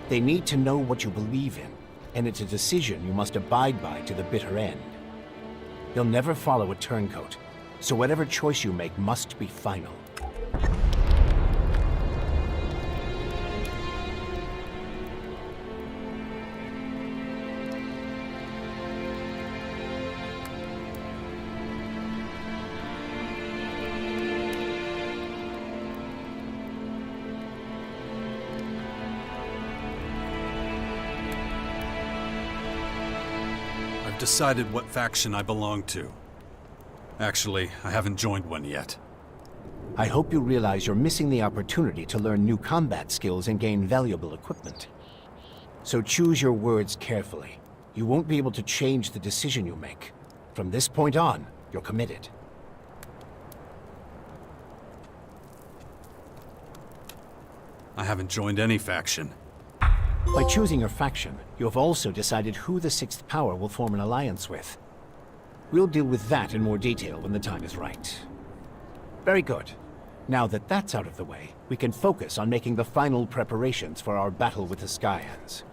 They need to know what you believe in, and it's a decision you must abide by to the bitter end. You'll never follow a turncoat, so whatever choice you make must be final. Decided what faction I belong to. Actually, I haven't joined one yet. I hope you realize you're missing the opportunity to learn new combat skills and gain valuable equipment. So choose your words carefully. You won't be able to change the decision you make. From this point on, you're committed. I haven't joined any faction. By choosing your faction, you have also decided who the Sixth Power will form an alliance with. We'll deal with that in more detail when the time is right. Very good. Now that that's out of the way, we can focus on making the final preparations for our battle with the Skyans.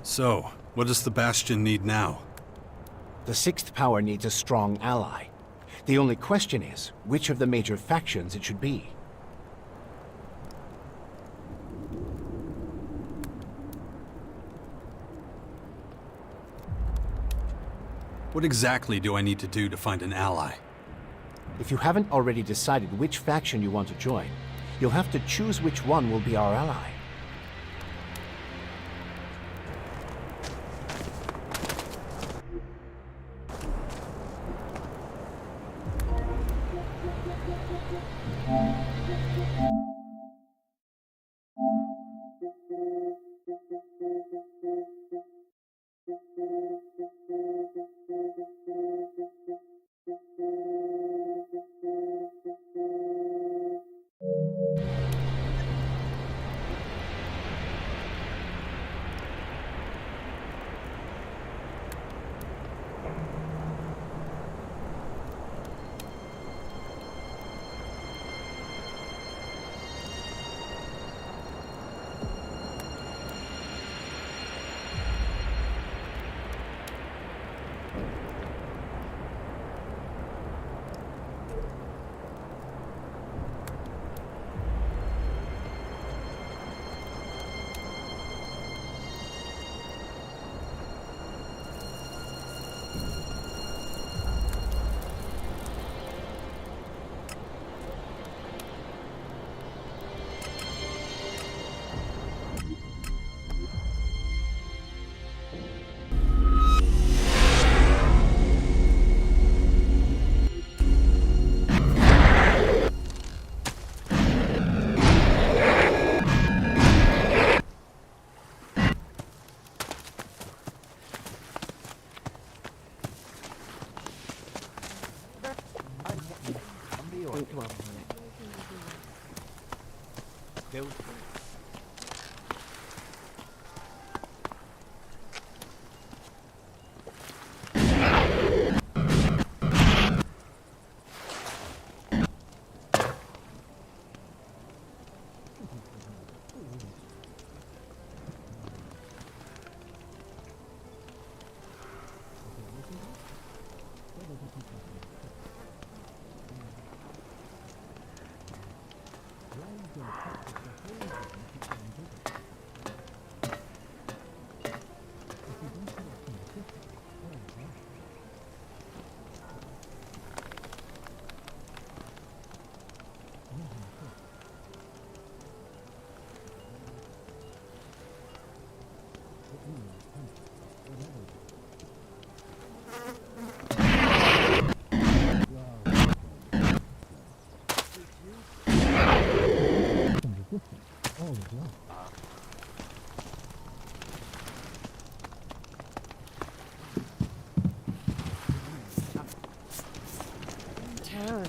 So, what does the Bastion need now? The Sixth Power needs a strong ally. The only question is, which of the major factions it should be. What exactly do I need to do to find an ally? If you haven't already decided which faction you want to join, you'll have to choose which one will be our ally.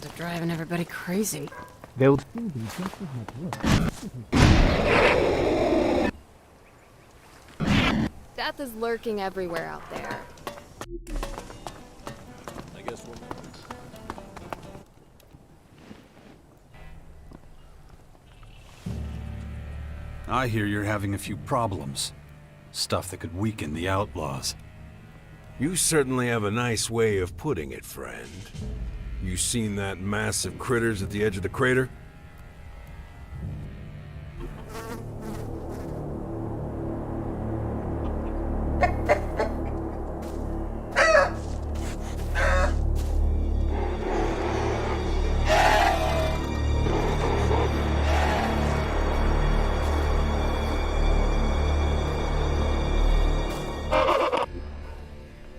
They're driving everybody crazy. They'll still be just as much work. Death is lurking everywhere out there. I guess we'll... I hear you're having a few problems. Stuff that could weaken the outlaws. You certainly have a nice way of putting it, friend. You seen that mass of critters at the edge of the crater?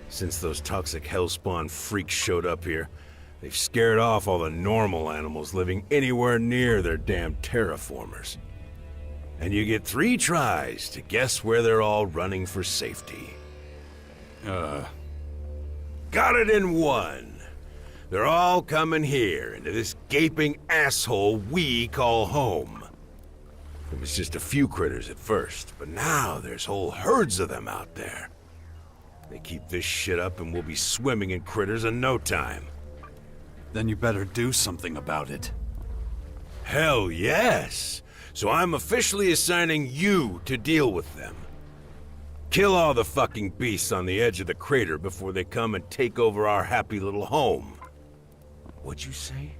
Since those toxic hellspawn freaks showed up here, they've scared off all the normal animals living anywhere near their damn terraformers. And you get 3 tries to guess where they're all running for safety. Got it in 1. They're all coming here, into this gaping asshole we call home. It was just a few critters at first, but now there's whole herds of them out there. They keep this shit up and we'll be swimming in critters in no time. Then you better do something about it. Hell yes! So I'm officially assigning you to deal with them. Kill all the fucking beasts on the edge of the crater before they come and take over our happy little home. What'd you say?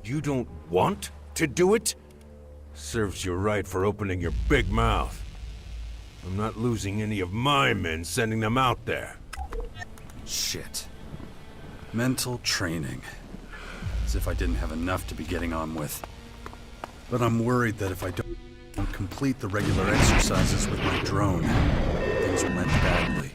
You don't want to do it? Serves you right for opening your big mouth. I'm not losing any of my men sending them out there. Shit. Mental training. As if I didn't have enough to be getting on with. But I'm worried that if I don't complete the regular exercises with my drone, things will end badly.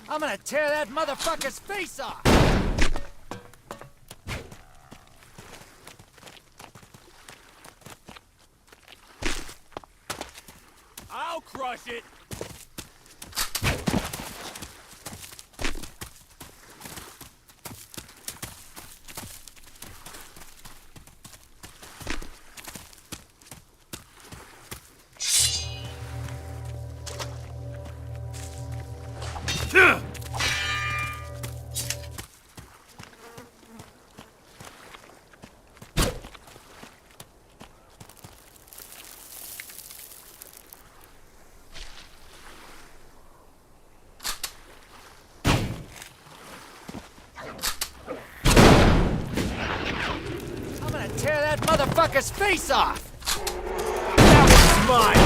I'm gonna tear that motherfucker's face off! I'll crush it! Tear that motherfucker's face off! That one's mine!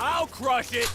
I'll crush it!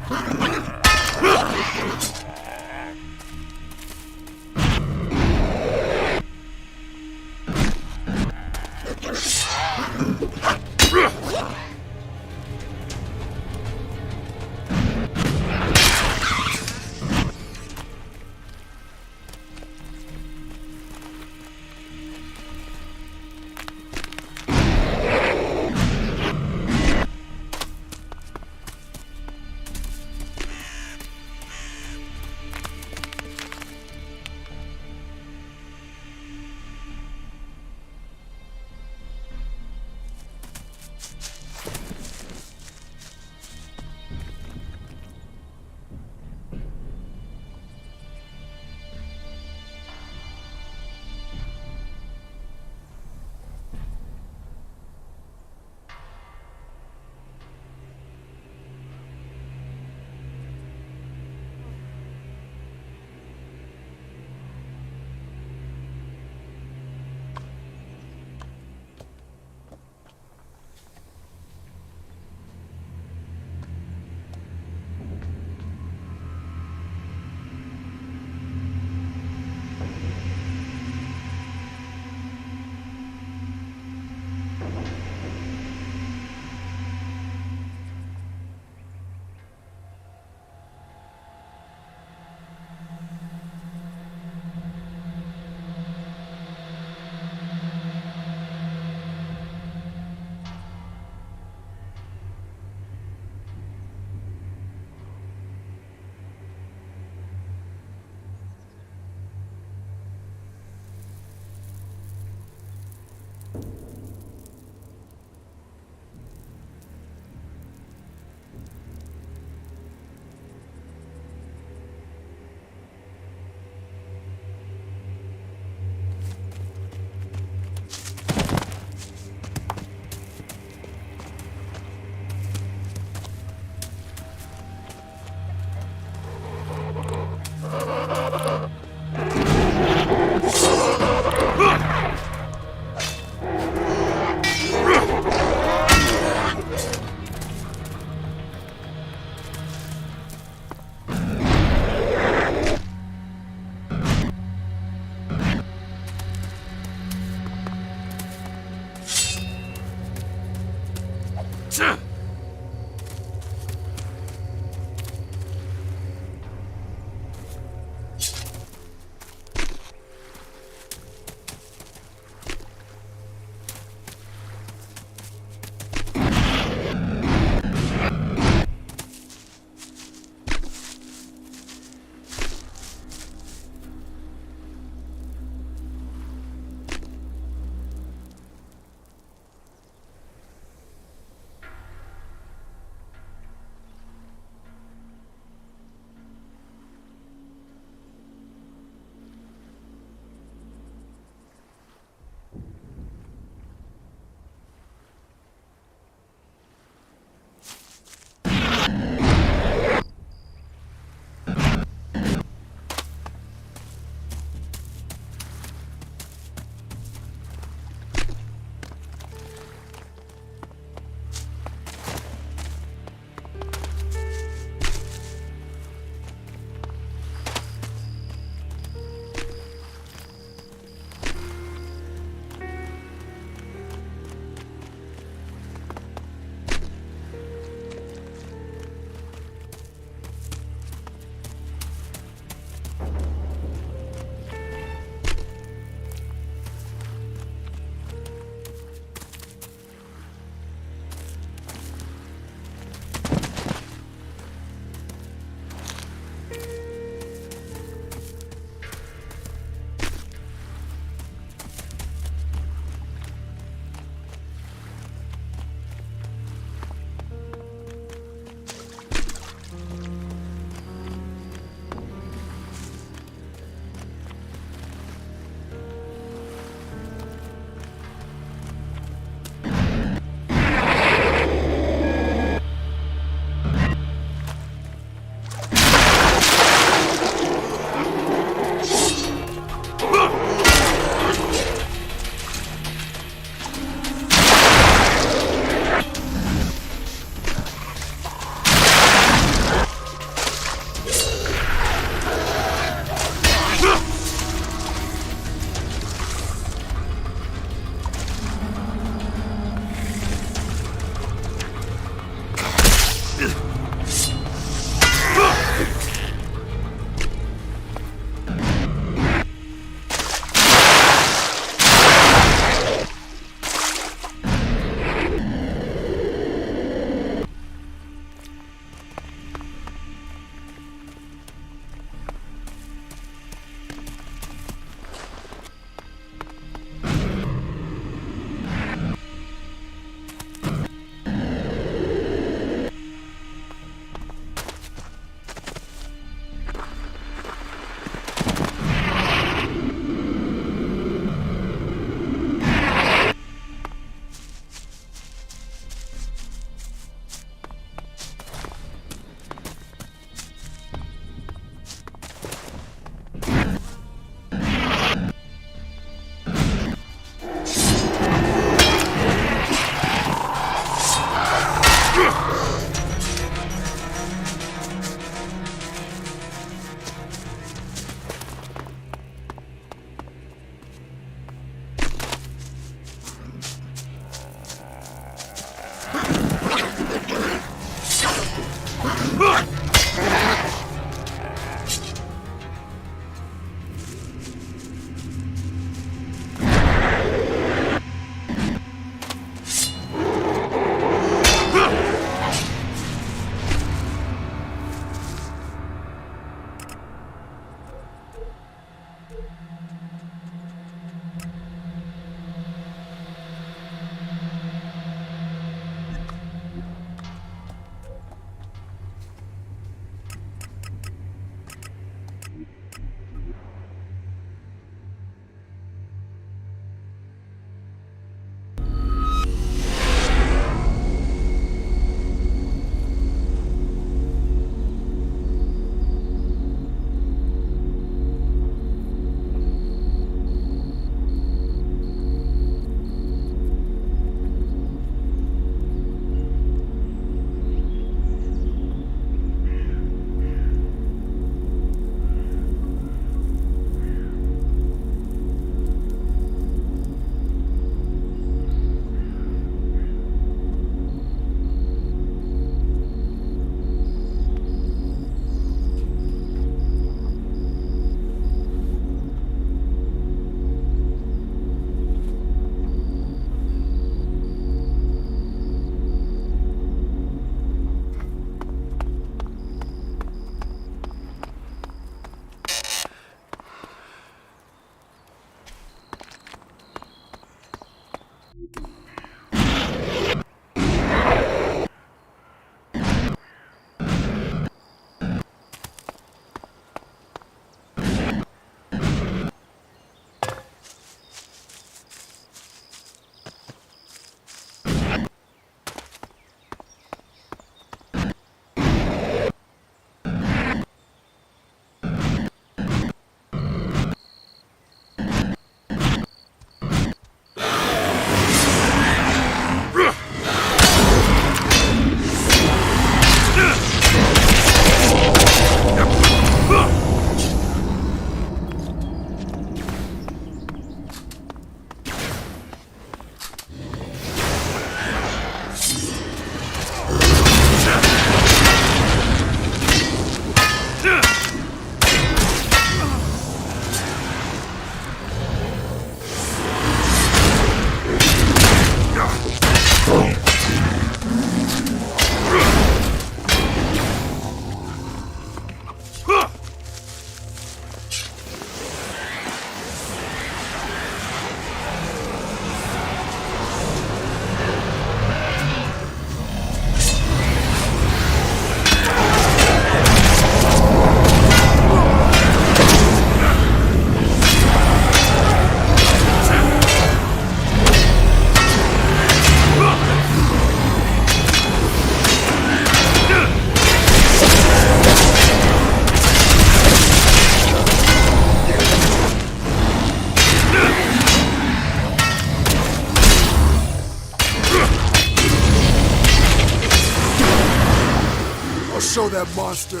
Show that monster.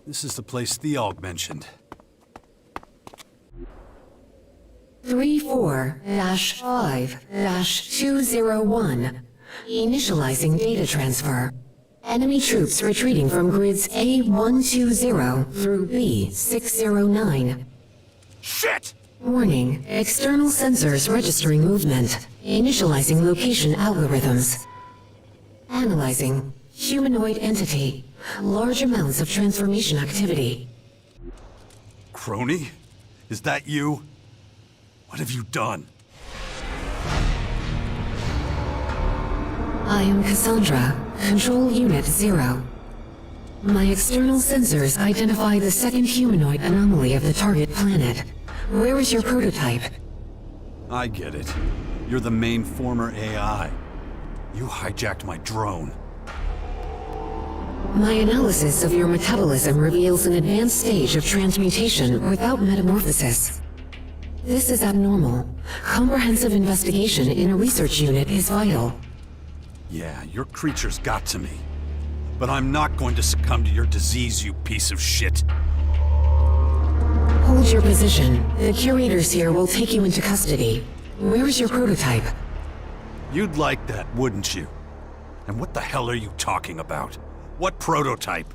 This is the place Theog mentioned. 34-5-201. Initializing data transfer. Enemy troops retreating from grids A120 through B609. Shit! Warning, external sensors registering movement. Initializing location algorithms. Analyzing. Humanoid entity. Large amounts of transformation activity. Crony? Is that you? What have you done? I am Cassandra, Control Unit 0. My external sensors identify the second humanoid anomaly of the target planet. Where is your prototype? I get it. You're the main former AI. You hijacked my drone. My analysis of your metabolism reveals an advanced stage of transmutation without metamorphosis. This is abnormal. Comprehensive investigation in a research unit is vital. Yeah, your creatures got to me. But I'm not going to succumb to your disease, you piece of shit. Hold your position. The curators here will take you into custody. Where is your prototype? You'd like that, wouldn't you? And what the hell are you talking about? What prototype?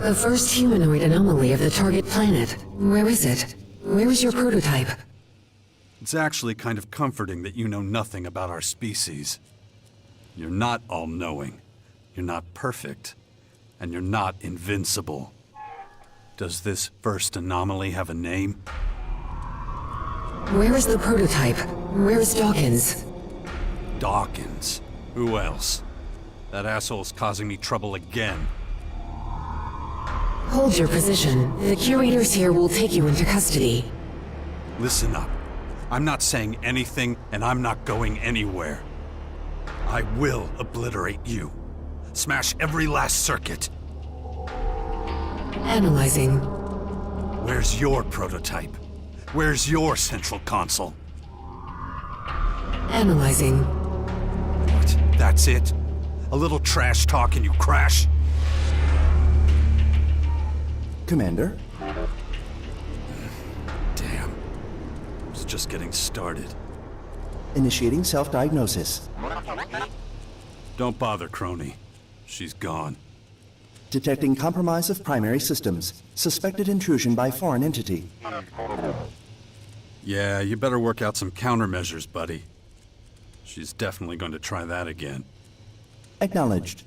The first humanoid anomaly of the target planet. Where is it? Where is your prototype? It's actually kind of comforting that you know nothing about our species. You're not all-knowing. You're not perfect. And you're not invincible. Does this first anomaly have a name? Where is the prototype? Where is Dawkins? Dawkins? Who else? That asshole's causing me trouble again. Hold your position. The curators here will take you into custody. Listen up. I'm not saying anything, and I'm not going anywhere. I will obliterate you. Smash every last circuit. Analyzing. Where's your prototype? Where's your central console? Analyzing. What? That's it? A little trash talk and you crash? Commander? Damn. I was just getting started. Initiating self-diagnosis. Don't bother, Crony. She's gone. Detecting compromise of primary systems. Suspected intrusion by foreign entity. Yeah, you better work out some countermeasures, buddy. She's definitely going to try that again. Acknowledged.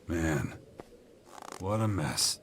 Man, what a mess.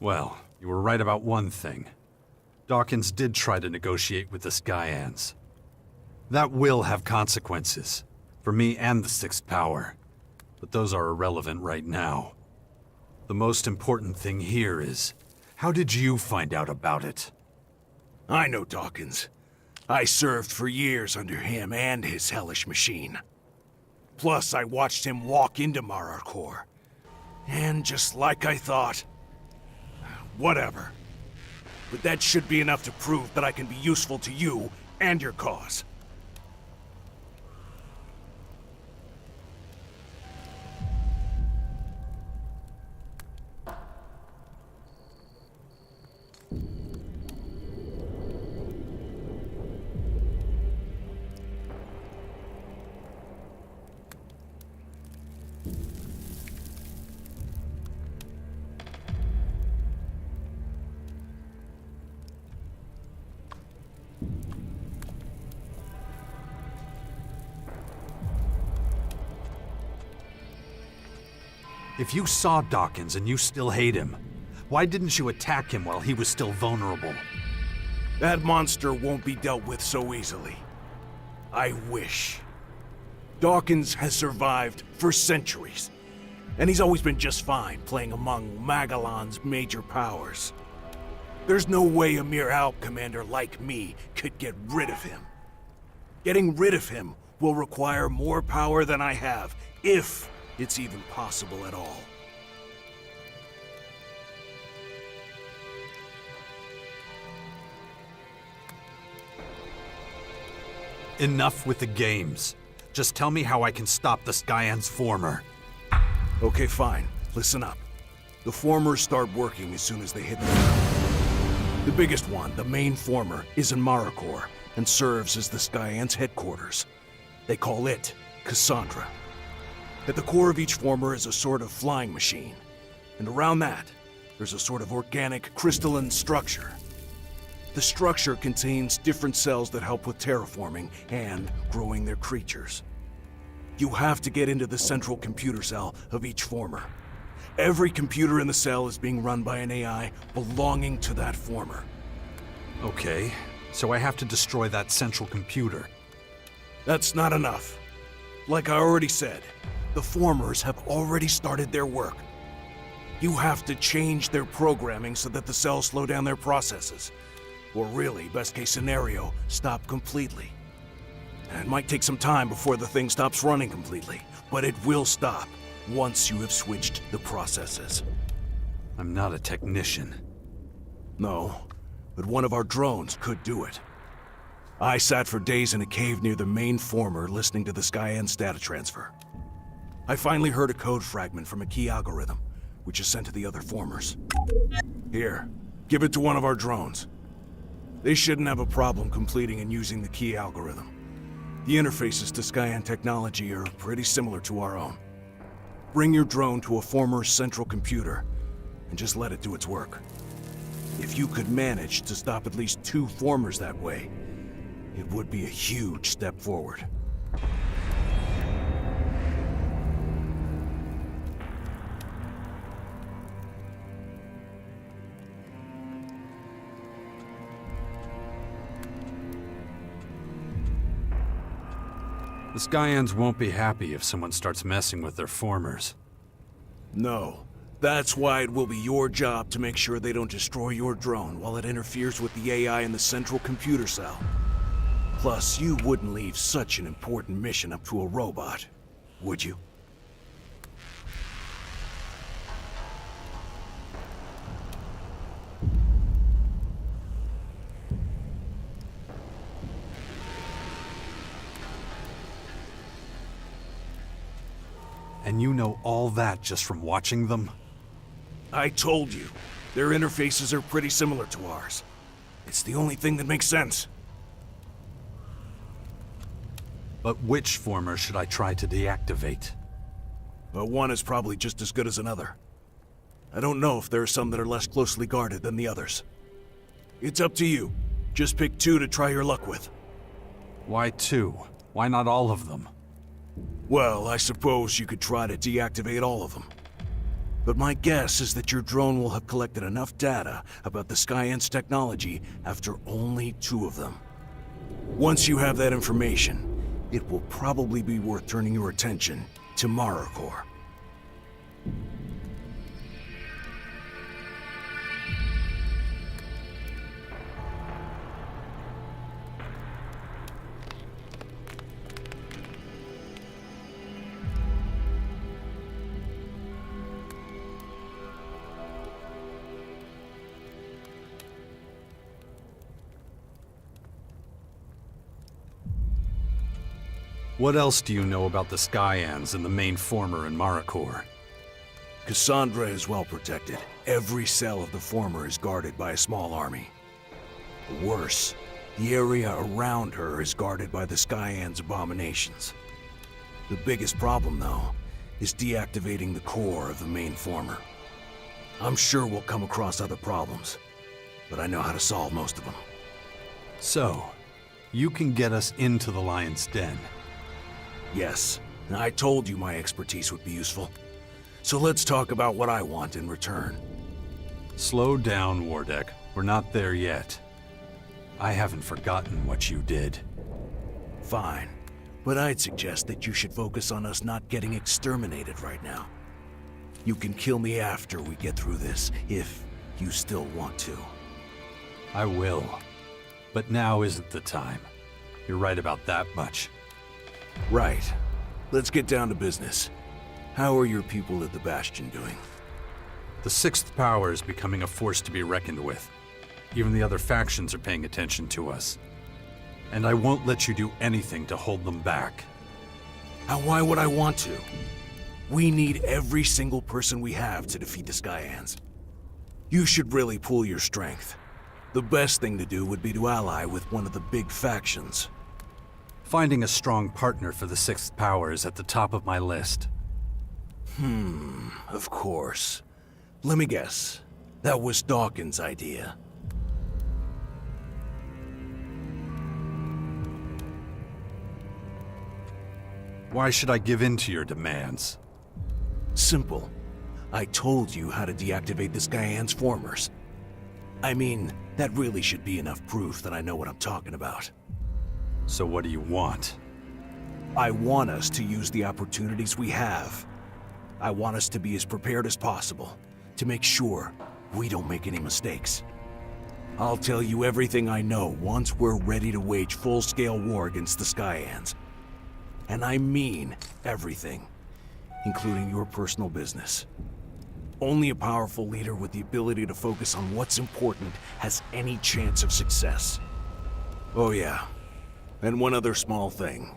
Well, you were right about one thing. Dawkins did try to negotiate with the Skyans. That will have consequences, for me and the Sixth Power. But those are irrelevant right now. The most important thing here is, how did you find out about it? I know Dawkins. I served for years under him and his hellish machine. Plus, I watched him walk into Mararkor. And just like I thought... Whatever. But that should be enough to prove that I can be useful to you and your cause. If you saw Dawkins and you still hate him, why didn't you attack him while he was still vulnerable? That monster won't be dealt with so easily. I wish. Dawkins has survived for centuries, and he's always been just fine playing among Magellan's major powers. There's no way a mere Alp commander like me could get rid of him. Getting rid of him will require more power than I have, if it's even possible at all. Enough with the games. Just tell me how I can stop the Skyan's former. Okay, fine. Listen up. The formers start working as soon as they hit the ground. The biggest one, the main former, is in Mararkor and serves as the Skyan's headquarters. They call it Cassandra. At the core of each former is a sort of flying machine, and around that, there's a sort of organic crystalline structure. The structure contains different cells that help with terraforming and growing their creatures. You have to get into the central computer cell of each former. Every computer in the cell is being run by an AI belonging to that former. Okay, so I have to destroy that central computer. That's not enough. Like I already said, the formers have already started their work. You have to change their programming so that the cells slow down their processes. Or really, best case scenario, stop completely. And it might take some time before the thing stops running completely, but it will stop once you have switched the processes. I'm not a technician. No, but one of our drones could do it. I sat for days in a cave near the main former listening to the Skyan's data transfer. I finally heard a code fragment from a key algorithm, which is sent to the other formers. Here, give it to one of our drones. They shouldn't have a problem completing and using the key algorithm. The interfaces to Skyan technology are pretty similar to our own. Bring your drone to a former central computer and just let it do its work. If you could manage to stop at least 2 formers that way, it would be a huge step forward. The Skyans won't be happy if someone starts messing with their formers. No. That's why it will be your job to make sure they don't destroy your drone while it interferes with the AI in the central computer cell. Plus, you wouldn't leave such an important mission up to a robot, would you? And you know all that just from watching them? I told you, their interfaces are pretty similar to ours. It's the only thing that makes sense. But which former should I try to deactivate? Well, one is probably just as good as another. I don't know if there are some that are less closely guarded than the others. It's up to you. Just pick 2 to try your luck with. Why 2? Why not all of them? Well, I suppose you could try to deactivate all of them. But if you can't, then you can try to deactivate one of them. Whichever you decide. Just pick 2 to try your luck with. Why 2? Why not all of them? Well, I suppose you could try to deactivate all of them. But if you can't, then you can try to deactivate one of them. Whichever you decide. But my guess is that your drone will have collected enough data about the Skyant's technology after only 2 of them. Once you have that information, it will probably be worth turning your attention to Maricor. What else do you know about the Skyans and the main former in Maricor? Cassandra is well protected. Every cell of the former is guarded by a small army. Worse, the area around her is guarded by the Skyans' abominations. The biggest problem, though, is deactivating the core of the main former. I'm sure we'll come across other problems, but I know how to solve most of them. So, you can get us into the Lion's Den. Yes, and I told you my expertise would be useful. So let's talk about what I want in return. Slow down, Wardek. We're not there yet. I haven't forgotten what you did. Fine, but I'd suggest that you should focus on us not getting exterminated right now. You can kill me after we get through this, if you still want to. I will. But now isn't the time. You're right about that much. Right. Let's get down to business. How are your people at the Bastion doing? The Sixth Power is becoming a force to be reckoned with. Even the other factions are paying attention to us. And I won't let you do anything to hold them back. And why would I want to? We need every single person we have to defeat the Skyans. You should really pool your strength. The best thing to do would be to ally with one of the big factions. Finding a strong partner for the Sixth Power is at the top of my list. Of course. Let me guess. That was Dawkins' idea. Why should I give in to your demands? Simple. I told you how to deactivate the Skyans' formers. I mean, that really should be enough proof that I know what I'm talking about. So what do you want? I want us to use the opportunities we have. I want us to be as prepared as possible, to make sure we don't make any mistakes. I'll tell you everything I know once we're ready to wage full-scale war against the Skyans. And I mean everything, including your personal business. Only a powerful leader with the ability to focus on what's important has any chance of success. Oh yeah, and one other small thing.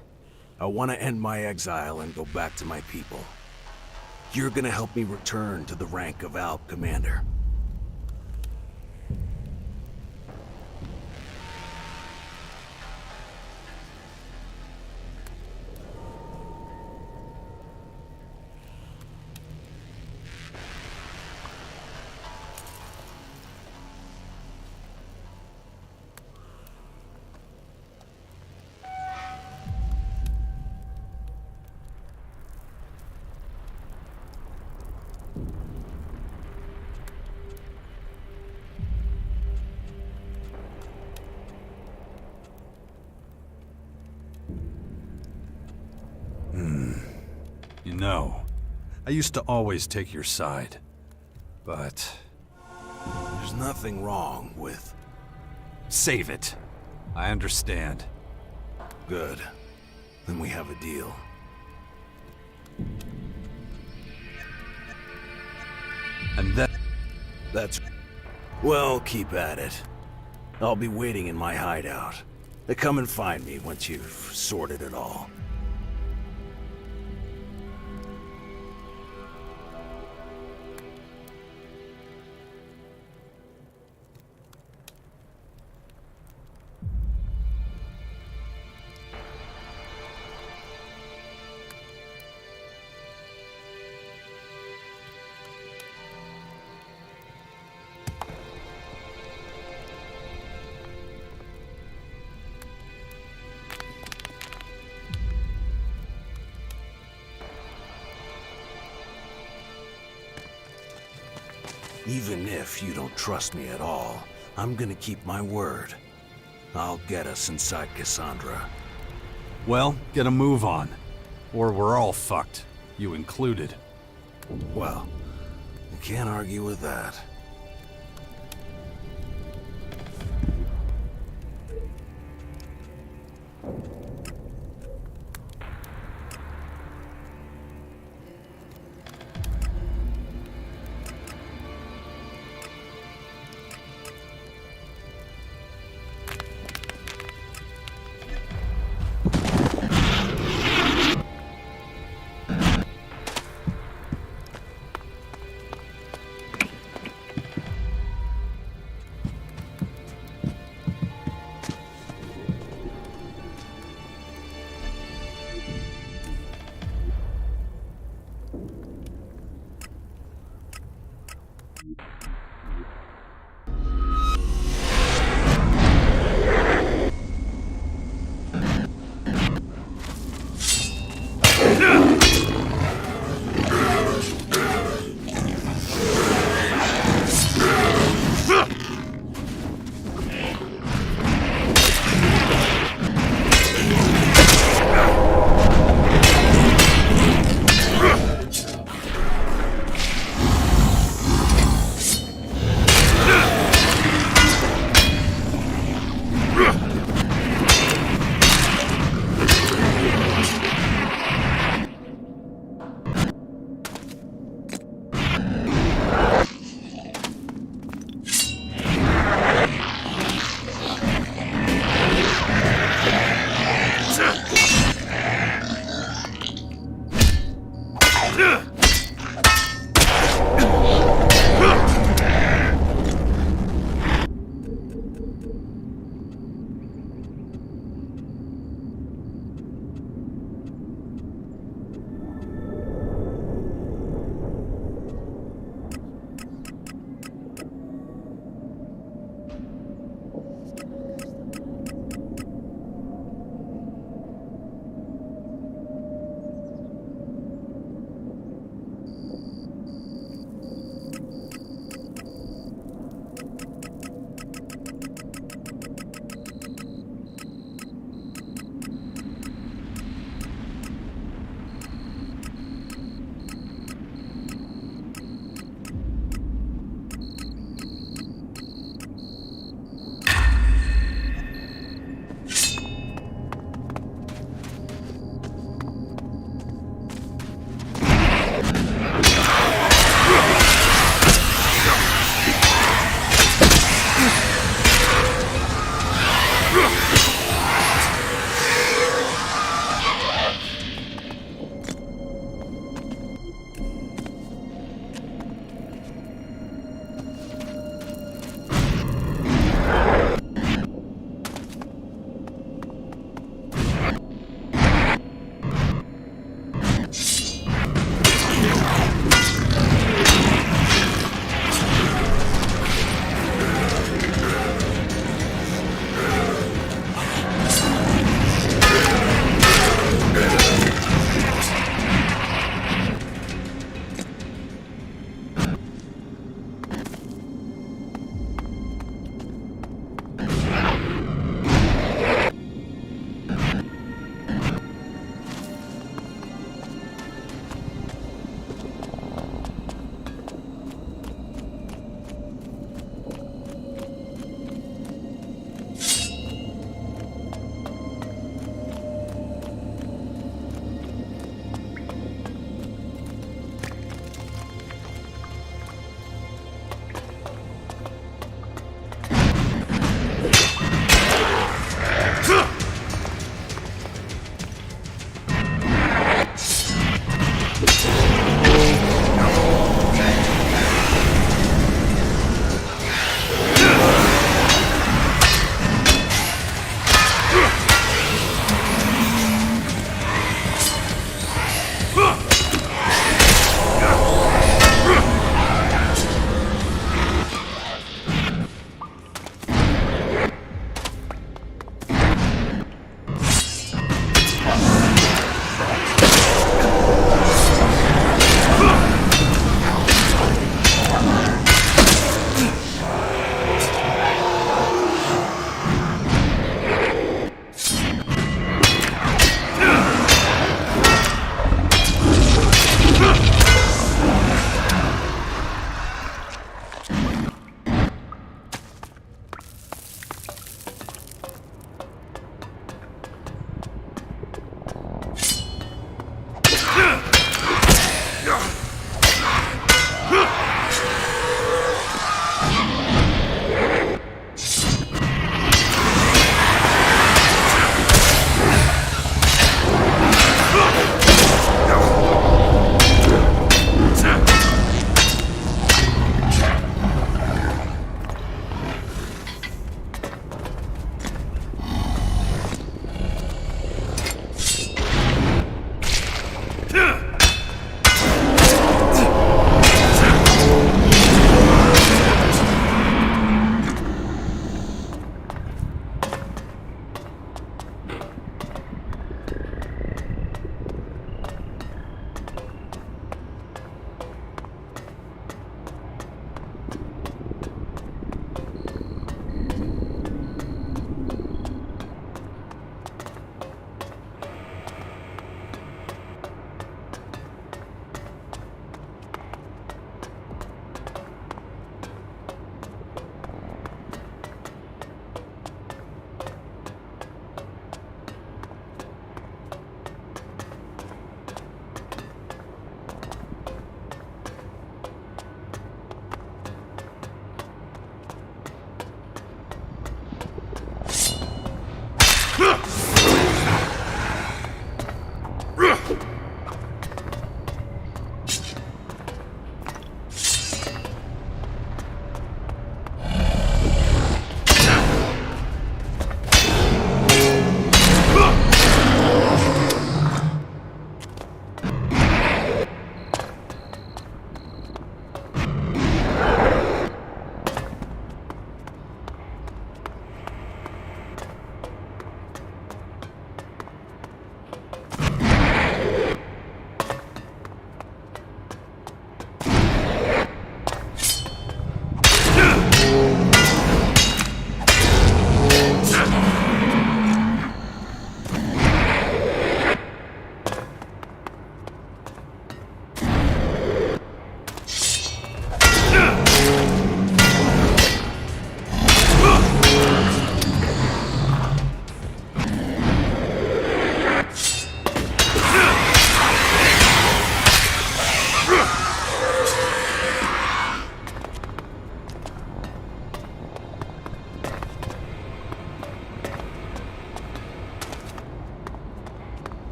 I want to end my exile and go back to my people. You're gonna help me return to the rank of Alp Commander. You know, I used to always take your side. But there's nothing wrong with... Save it. I understand. Good. Then we have a deal. And then... That's... Well, keep at it. I'll be waiting in my hideout. Come and find me once you've sorted it all. Even if you don't trust me at all, I'm gonna keep my word. I'll get us inside Cassandra. Well, get a move on. Or we're all fucked. You included. Well, I can't argue with that.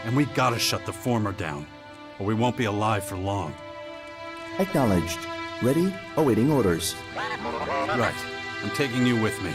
And we gotta shut the former down, or we won't be alive for long. Acknowledged. Ready, awaiting orders. Right. I'm taking you with me.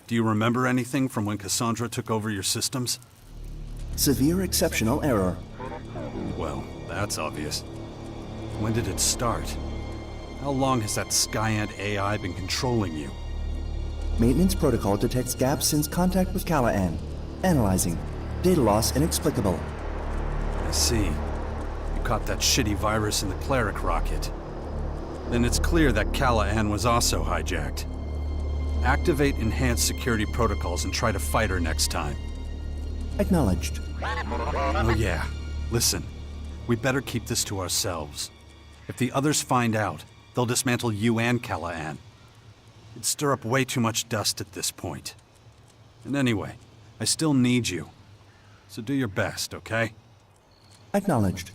Do you remember anything from when Cassandra took over your systems? Severe exceptional error. Well, that's obvious. When did it start? How long has that Skyant AI been controlling you? Maintenance protocol detects gaps since contact with Callahan. Analyzing. Data loss inexplicable. I see. You caught that shitty virus in the Cleric rocket. Then it's clear that Callahan was also hijacked. Activate enhanced security protocols and try to fight her next time. Acknowledged. Oh yeah. Listen, we better keep this to ourselves. If the others find out, they'll dismantle you and Callahan. It'd stir up way too much dust at this point. And anyway, I still need you. So do your best, okay? Acknowledged.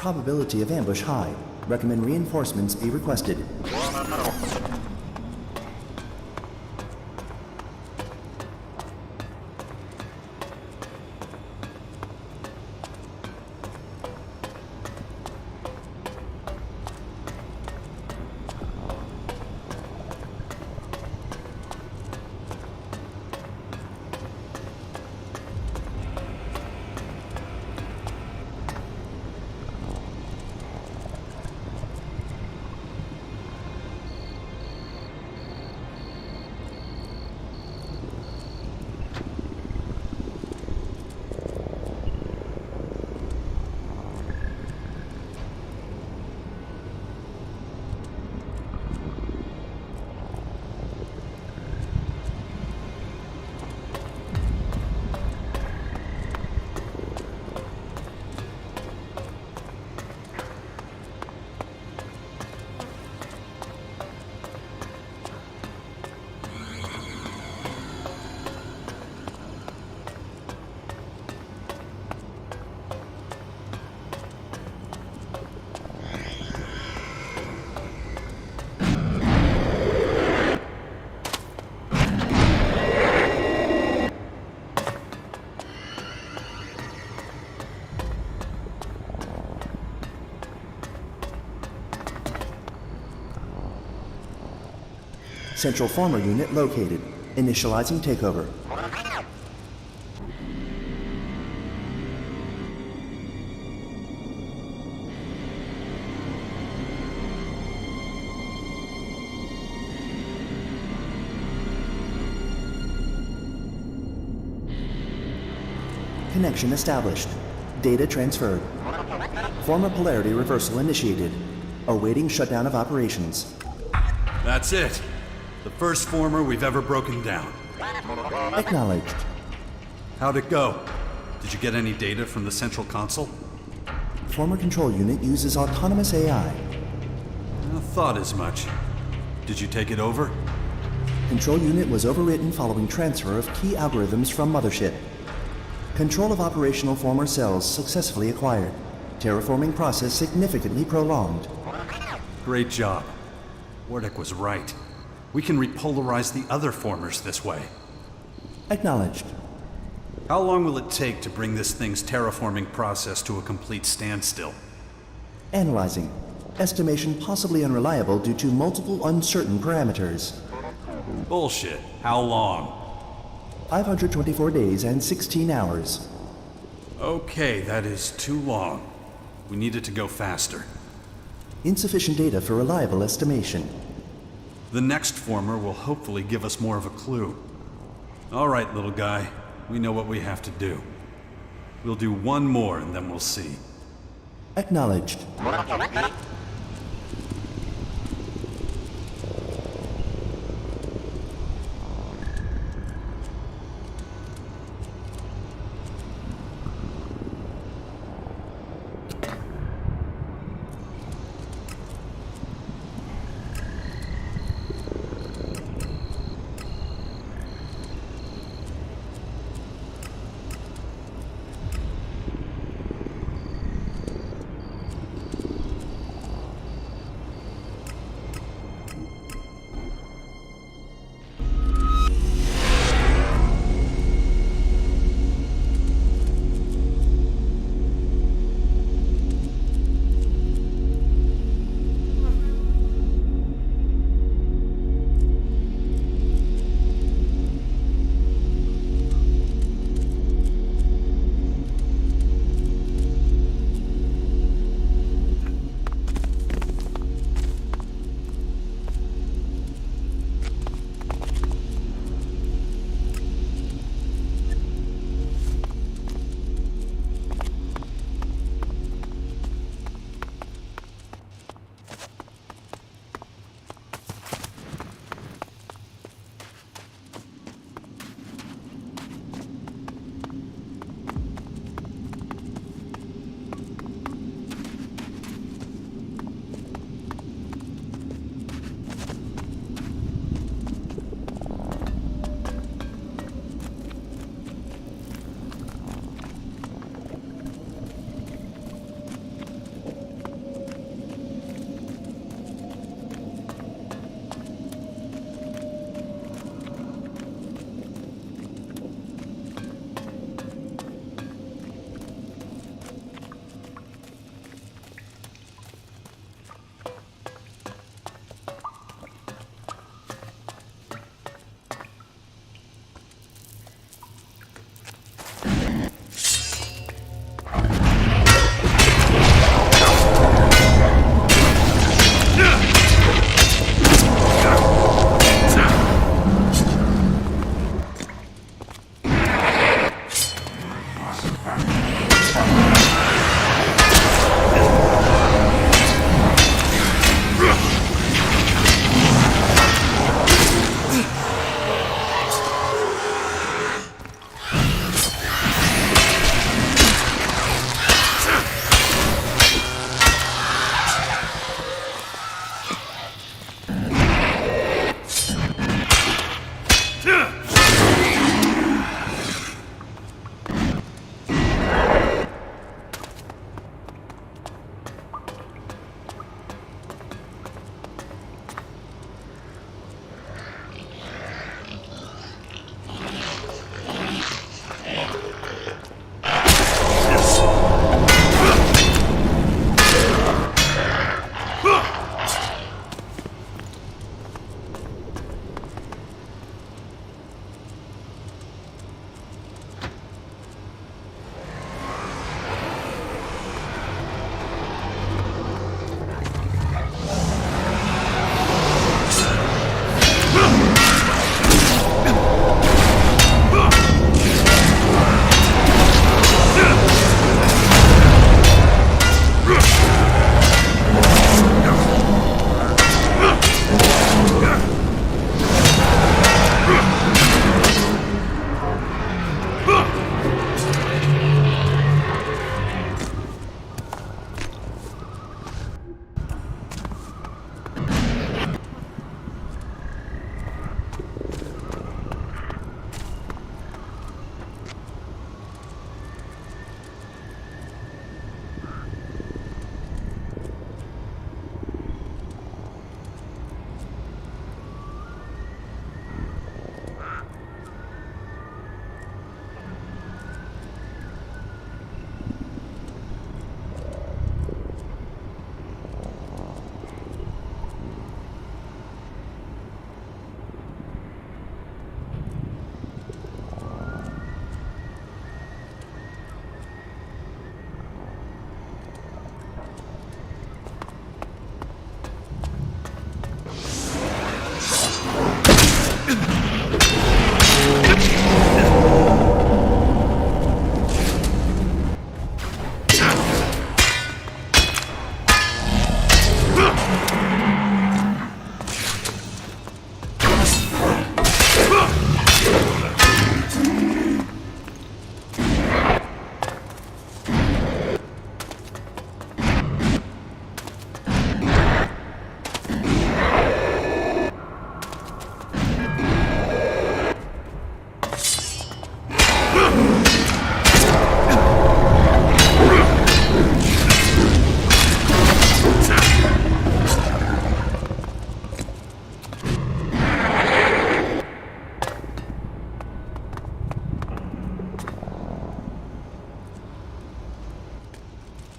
Probability of ambush high. Recommend reinforcements be requested. Central Former Unit located. Initializing takeover. Connection established. Data transferred. Former polarity reversal initiated. Awaiting shutdown of operations. That's it. The first former we've ever broken down. Acknowledged. How'd it go? Did you get any data from the central console? Former control unit uses autonomous AI. I thought as much. Did you take it over? Control unit was overwritten following transfer of key algorithms from Mothership. Control of operational former cells successfully acquired. Terraforming process significantly prolonged. Great job. Wardick was right. We can repolarize the other formers this way. Acknowledged. How long will it take to bring this thing's terraforming process to a complete standstill? Analyzing. Estimation possibly unreliable due to multiple uncertain parameters. Bullshit. How long? 524 days and 16 hours. Okay, that is too long. We need it to go faster. Insufficient data for reliable estimation. The next former will hopefully give us more of a clue. All right, little guy. We know what we have to do. We'll do one more and then we'll see. Acknowledged.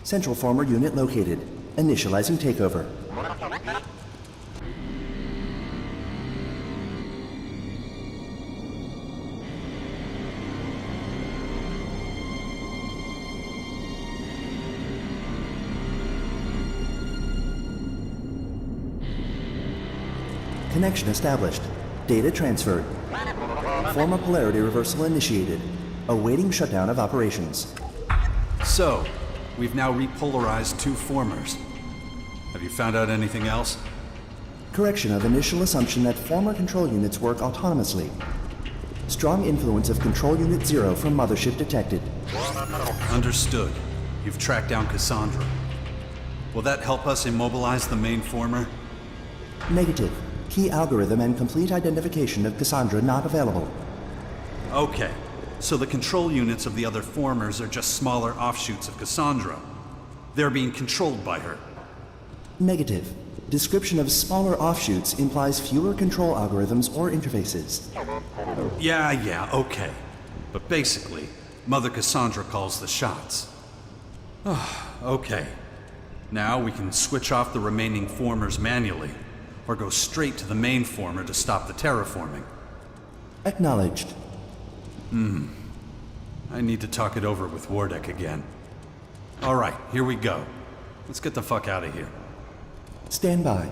Central Former Unit located. Initializing takeover. Connection established. Data transferred. Former polarity reversal initiated. Awaiting shutdown of operations. So, we've now repolarized two formers. Have you found out anything else? Correction of initial assumption that former control units work autonomously. Strong influence of Control Unit 0 from Mothership detected. Understood. You've tracked down Cassandra. Will that help us immobilize the main former? Negative. Key algorithm and complete identification of Cassandra not available. Okay. So the control units of the other formers are just smaller offshoots of Cassandra. They're being controlled by her. Negative. Description of smaller offshoots implies fewer control algorithms or interfaces. Yeah, okay. But basically, Mother Cassandra calls the shots. Okay. Now we can switch off the remaining formers manually, or go straight to the main former to stop the terraforming. Acknowledged. I need to talk it over with Wardek again. Alright, here we go. Let's get the fuck out of here. Stand by.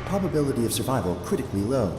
Probability of survival critically low.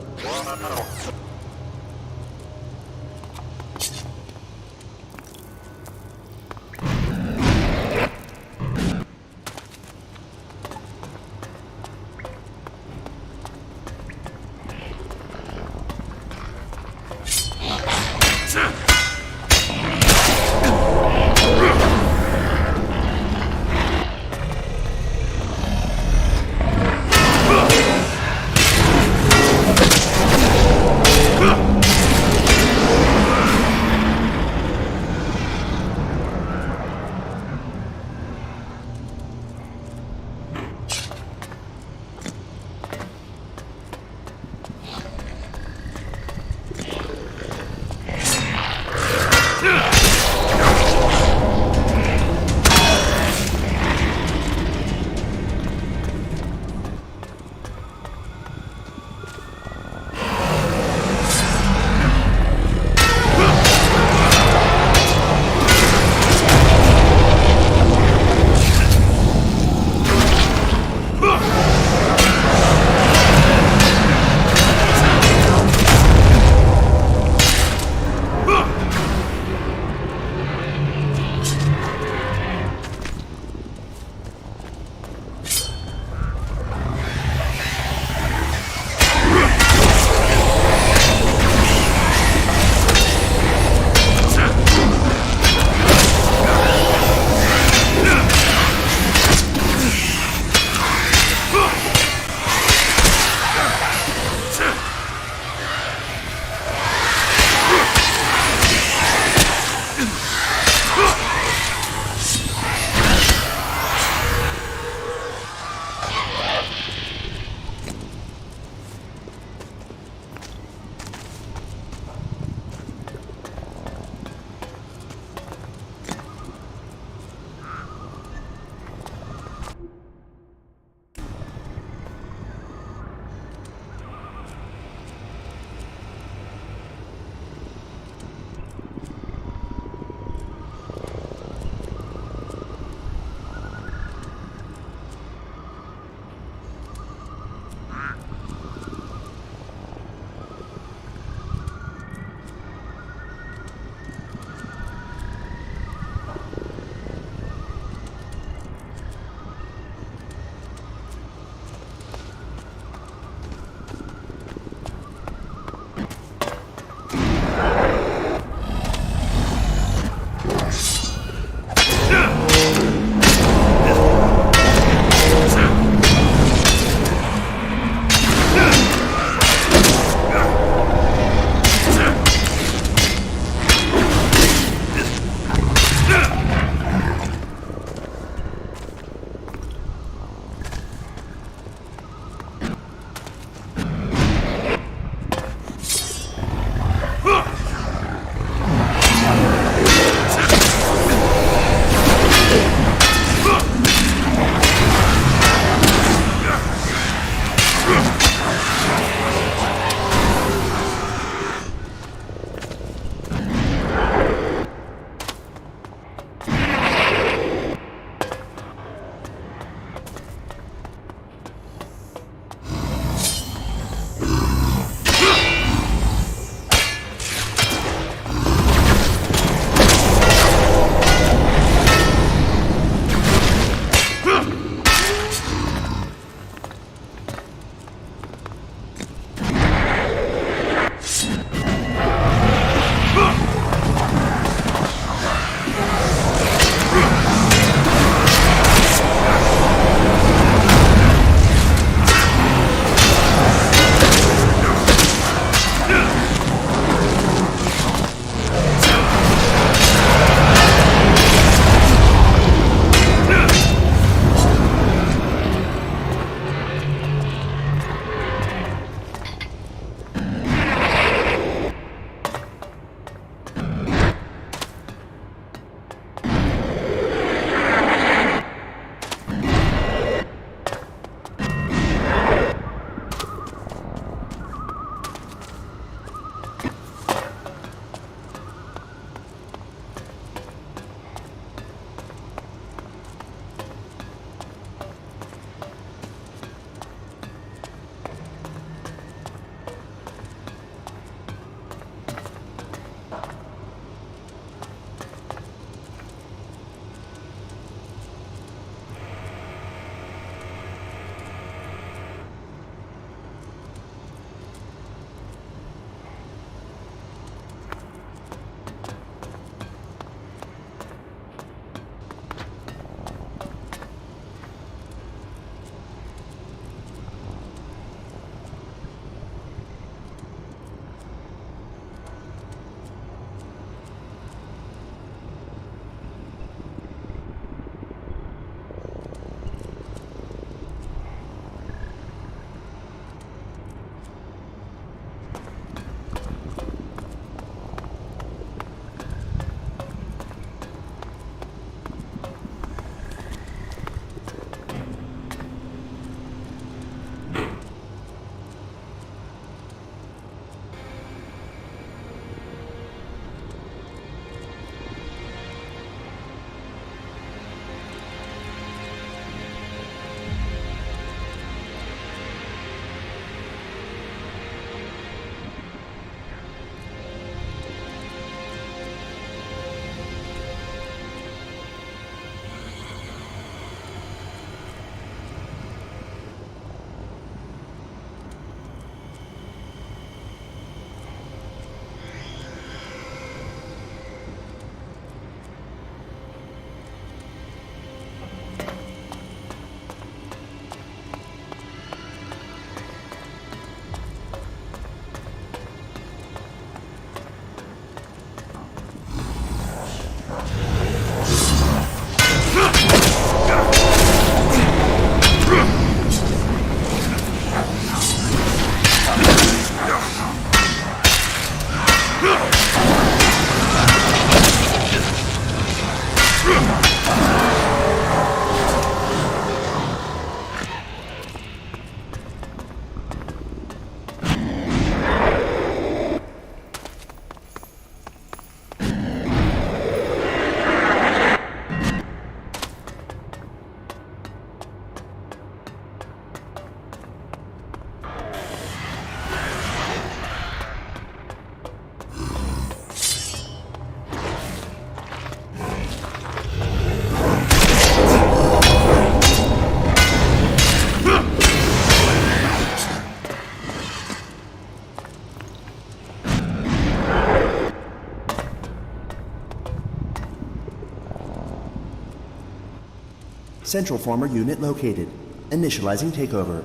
Central former unit located. Initializing takeover.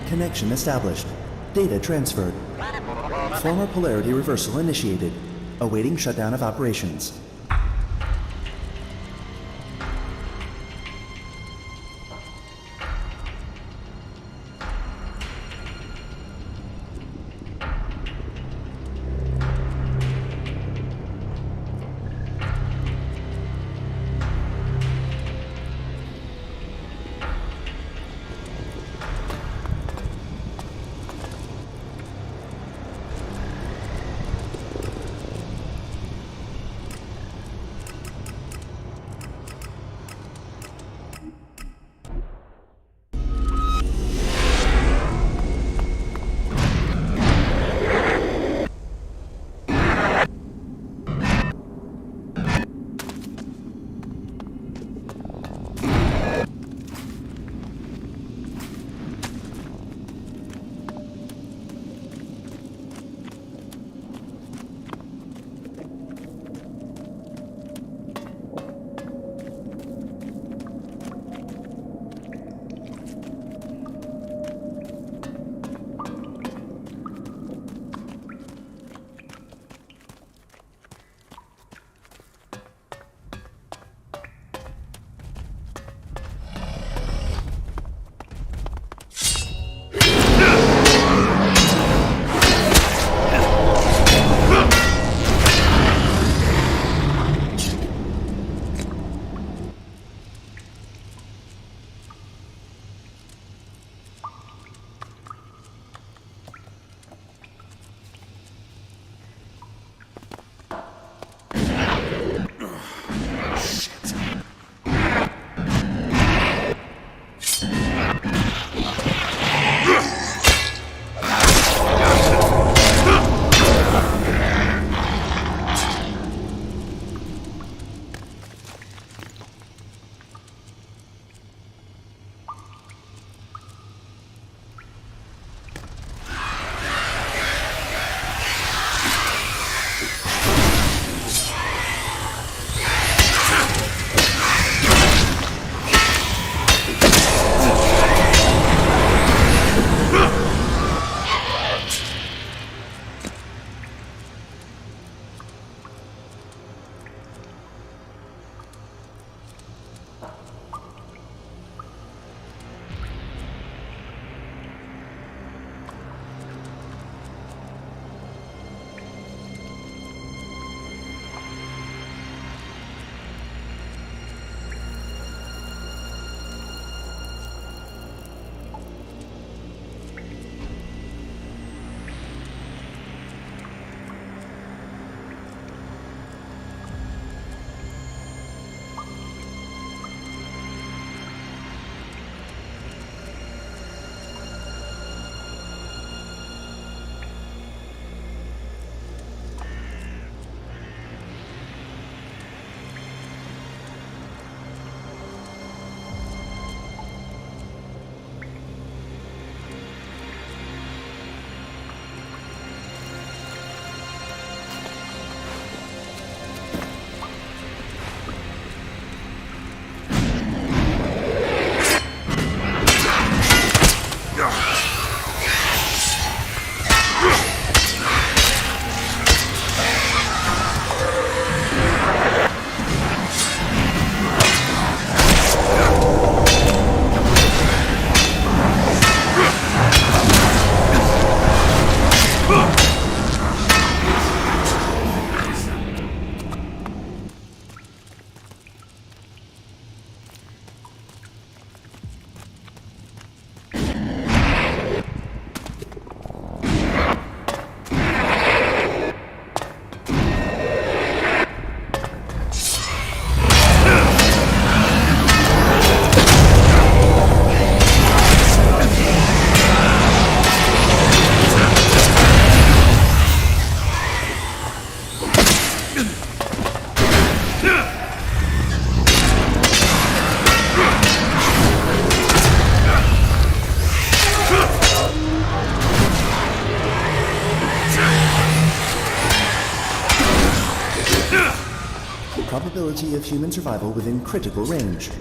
Connection established. Data transferred. Former polarity reversal initiated. Awaiting shutdown of operations. probability of human survival within critical range.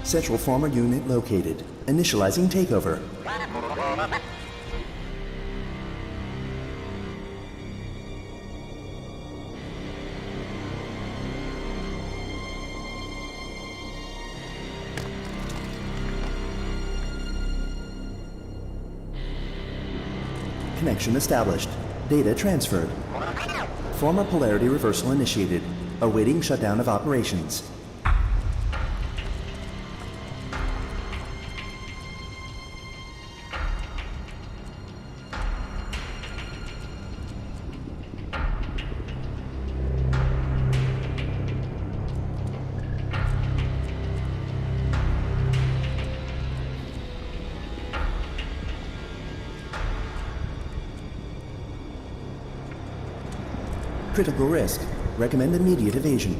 Central Former Unit located. Initializing takeover. Connection established. Data transferred. Former polarity reversal initiated. Awaiting shutdown of operations. Critical risk. Recommend immediate evasion.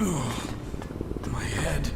My head.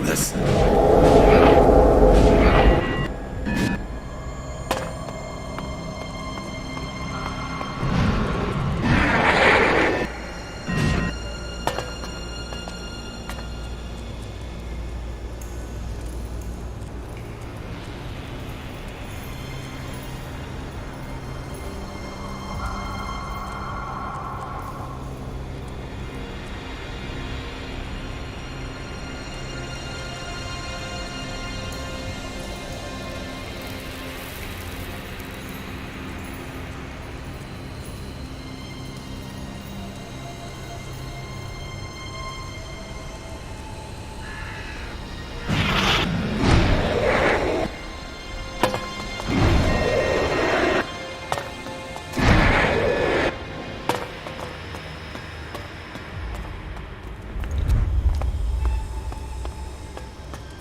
this.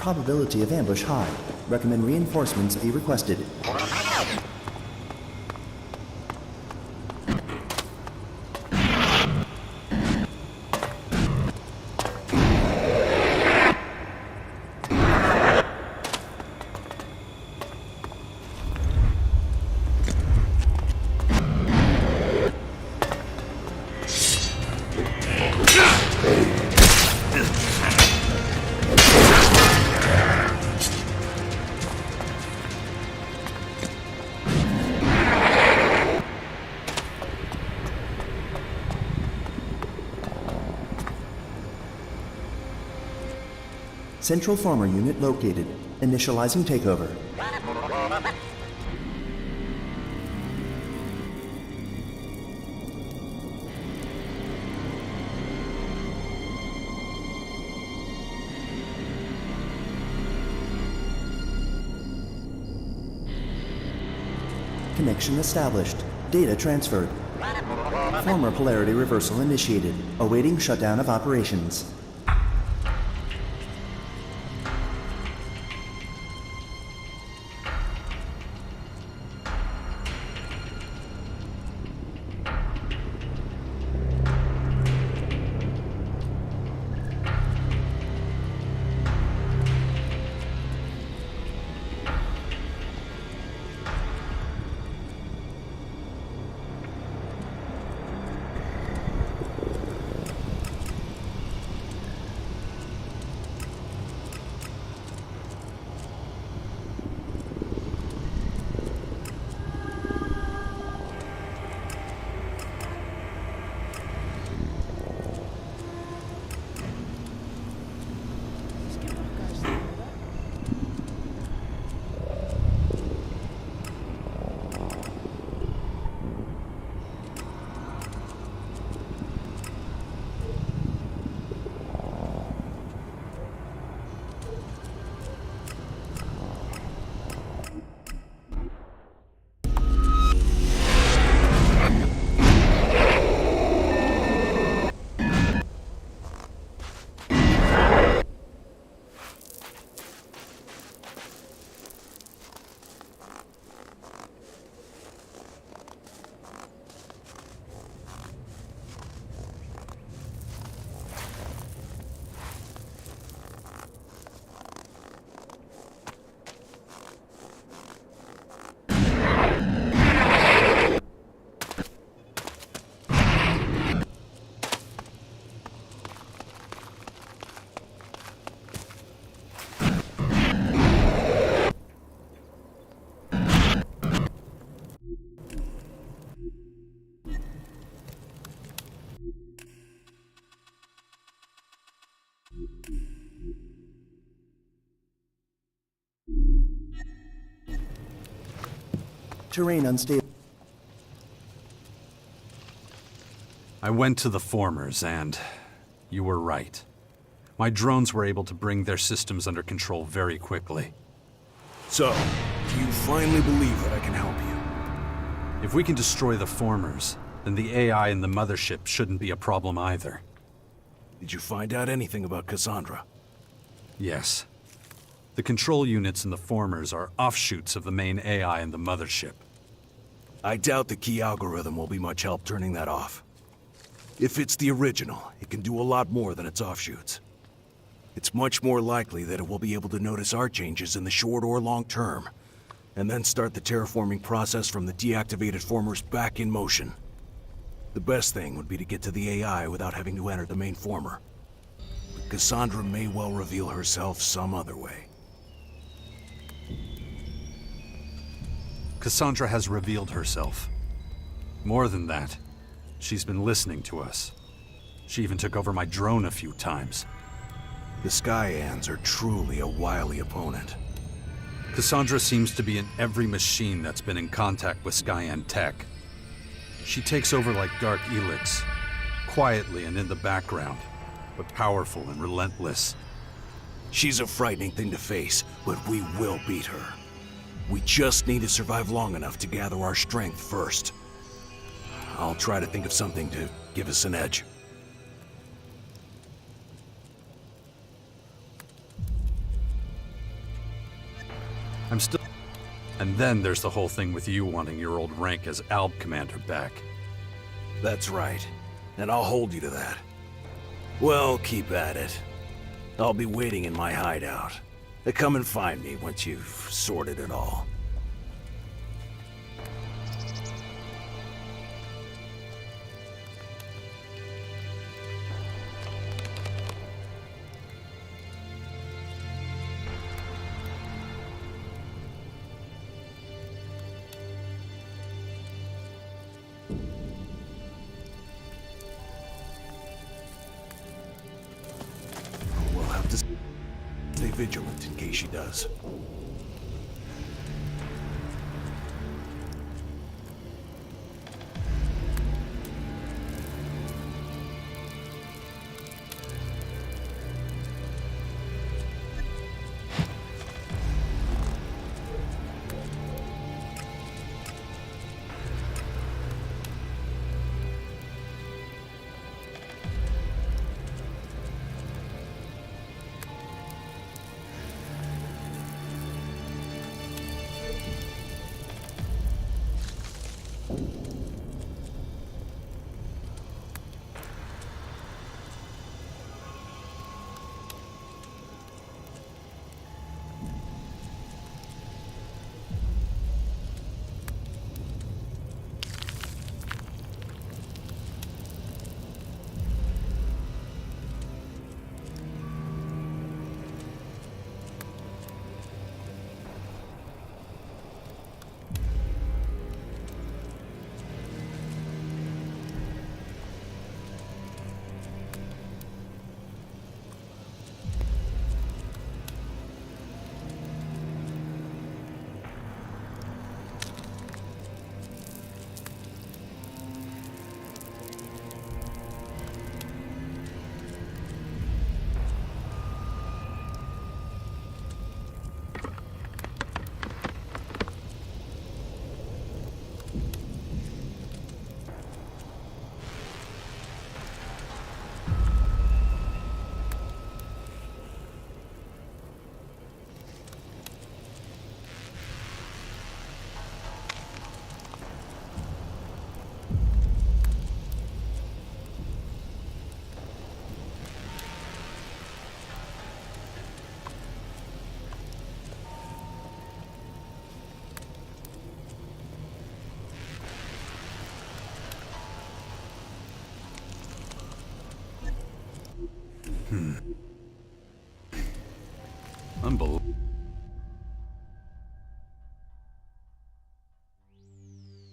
Probability of ambush high. Recommend reinforcements be requested. Central Former Unit located. Initializing takeover. Connection established. Data transferred. Former polarity reversal initiated. Awaiting shutdown of operations. Terrain unstable. I went to the Formers, and you were right. My drones were able to bring their systems under control very quickly. So, do you finally believe that I can help you? If we can destroy the Formers, then the AI in the mothership shouldn't be a problem either. Did you find out anything about Cassandra? Yes. The control units in the Formers are offshoots of the main AI in the mothership. I doubt the key algorithm will be much help turning that off. If it's the original, it can do a lot more than its offshoots. It's much more likely that it will be able to notice our changes in the short or long term, and then start the terraforming process from the deactivated formers back in motion. The best thing would be to get to the AI without having to enter the main former. But Cassandra may well reveal herself some other way. Cassandra has revealed herself. More than that, she's been listening to us. She even took over my drone a few times. The Skyans are truly a wily opponent. Cassandra seems to be in every machine that's been in contact with Skyan tech. She takes over like Dark Elex, quietly and in the background, but powerful and relentless. She's a frightening thing to face, but we will beat her. We just need to survive long enough to gather our strength first. I'll try to think of something to give us an edge. I'm still... And then there's the whole thing with you wanting your old rank as ALB commander back. That's right, and I'll hold you to that. Well, keep at it. I'll be waiting in my hideout. Come and find me once you've sorted it all. We'll have to stay vigilant in case she does. Unbelievable.